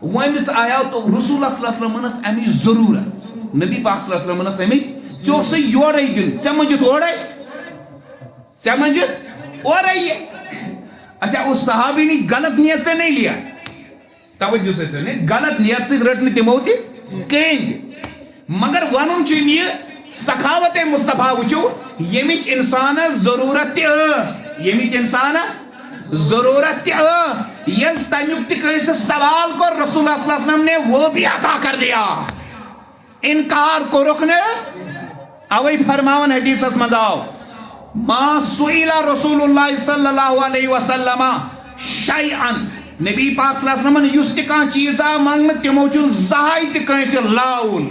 ومس آیا تو رسول اللہ صلی اللہ علیہ وسلم اس امی ضرورت نبی پاک صلی اللہ علیہ وسلم اس امی جو سے یوڑے دن چمنجت اوڑے چمنجت اوڑے اچھا اس صحابی نے غلط نیت سے نہیں لیا توجہ سے سنے غلط نیت سے رٹنے تموتی کہیں مگر ونم چیم یہ سخاوت مصطفیٰ وچو یمیچ انسان ضرورت تی اس یمیچ انسان ضرورت تی اس یہ تمیک تی کہیں سوال کو رسول اللہ صلی اللہ علیہ وسلم نے وہ بھی عطا کر دیا انکار کو رکھنے اوئی فرماون حدیث اس مداؤ ما سئل رسول اللہ صلی اللہ علیہ وسلم شیئن نبی پاک صلی اللہ علیہ وسلم نے یستکان چیزا مانگ میں تمو چون زہائی تی کہیں سے لاؤن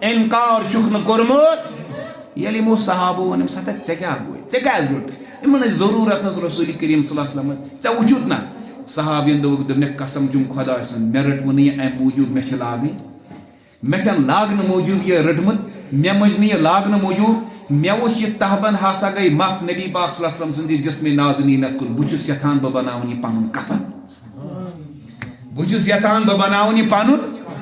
انکار چکن کرمت یلی مو صحابو ونم ساتھ تے کیا گوئی تے کیا ضرورت امن ضرورت ہے رسول کریم صلی اللہ علیہ وسلم تے وجود نا صحابین دوگ دنے قسم چون خدا سن میرٹ ونی اے موجود میں لاگی میں چن لاگن موجود یہ رٹمت میں مجنی لاگن موجود میں وچ یہ تہبن ہاسا گئی مس نبی پاک صلی اللہ علیہ وسلم سندی جسم نازنین اس کن بچس یسان بناونی پانون کفن بچس یسان بناونی پانون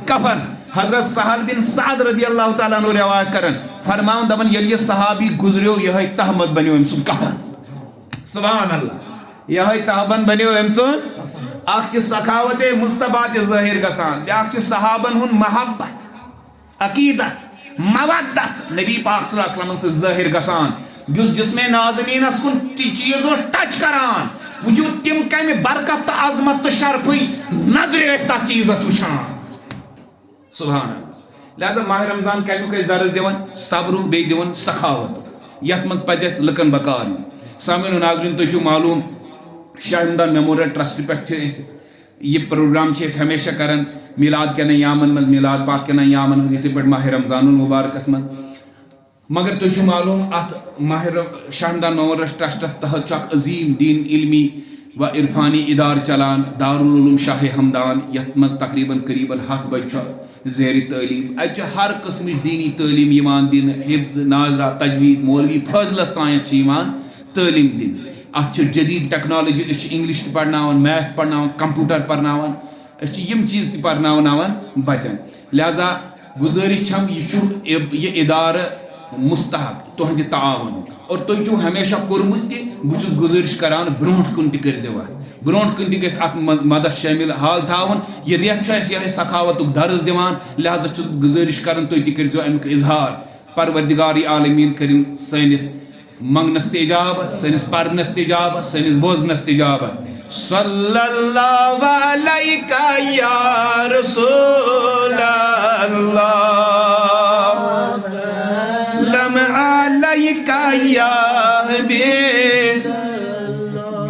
کفن حضرت سہل بن سعد رضی اللہ تعالیٰ عنہ روایت کرن فرمان دپان ییٚلہِ یہِ صحابی گُزریو یِہوٚے تہمت بنیو أمۍ سُنٛد کفن سبحان اللہ یِہوٚے تہمت بنیو أمۍ سُنٛد اکھ چھِ سخاوت مصطفیٰ تہِ ظٲہِر گژھان بیٛاکھ چھِ صحابن ہُنٛد محبت عقیدت مودت نبی پاک صلی اللہ علیہ وسلم سۭتۍ ظٲہِر گژھان یُس جسمِ نازنیٖنس کُن تہِ چیٖز اوس ٹچ کران وٕچھِو تِم کمہِ برکت تہٕ عظمت تہٕ شرفٕے نظرِ ٲسۍ تتھ چیٖزس وٕچھان سبحان اللہ لہذا ماہ رمضان کمیُک ٲسۍ درس دِوان صبرُک بیٚیہِ دِوان سخاوت یتھ منٛز پزِ اَسہِ لُکن بکار یُن سامعیٖن ناظریٖن تۄہہِ چھُو معلوٗم شاہ ہمدان میموریل ٹرسٹ پٮ۪ٹھ چھِ أسۍ یہِ پروگرام چھِ أسۍ ہمیشہ کران میلاد کٮ۪ن ایامن منٛز میلاد پاک کٮ۪ن ایامن منٛز یِتھٕے پٲٹھۍ ماہ رمضان المبارکس منٛز مگر تۄہہِ چھُو معلوٗم اتھ شاہ ہمدان میموریل ٹرسٹس تحت چھُ اکھ عظیٖم دیٖن علمی و عرفانی ادارٕ چلان دارالعلوم شاہ ہمدان یتھ منٛز تقریٖباً قریٖباً 100 بچہِ چھُ زیرِ تعلیٖم اَتہِ چھُ ہر قٕسمٕچ دیٖنی تعلیٖم یِوان دِنہٕ حفظ ناظرہ تجویٖد مولوی فٲضلس تانٮ۪تھ چھِ یِوان تعلیٖم دِنہٕ اتھ چھِ جدید ٹیکنالوجی أسۍ چھِ انگلش تہِ پرناوان میتھ پرناوان کمپیوٗٹر پرناوان أسۍ چھِ یِم چیٖز تہِ پرناوناوان بچن لہذا گُزٲرِش چھم یہِ چھُ یہِ ادارٕ مستحق تُہنٛدِ تعاونُک اور تُہۍ چھُو ہمیشہ کوٚرمُت تہِ بہٕ چھُس گُزٲرِش کران برونٛٹھ کُن تہِ کٔرۍزیو اتھ برونٛٹھ کُن تہِ گژھِ اتھ مدد شٲمِل حال تھاوُن یہِ رٮ۪تھ چھُ اَسہِ یِہوٚے سخاوتُک درس دِوان لہذا چھُس بہٕ گُزٲرِش کران تُہۍ تہِ کٔرۍزیو امیُک اظہار پروردگارِ عالمیٖن کٔرِن سٲنِس منگنس تہِ اجابت سٲنِس پرنس تہِ اجابت سٲنِس بوزنس تہِ اجابت صلی اللہ علیکہ یا رسول اللہ سلام علیکہ یا حبیب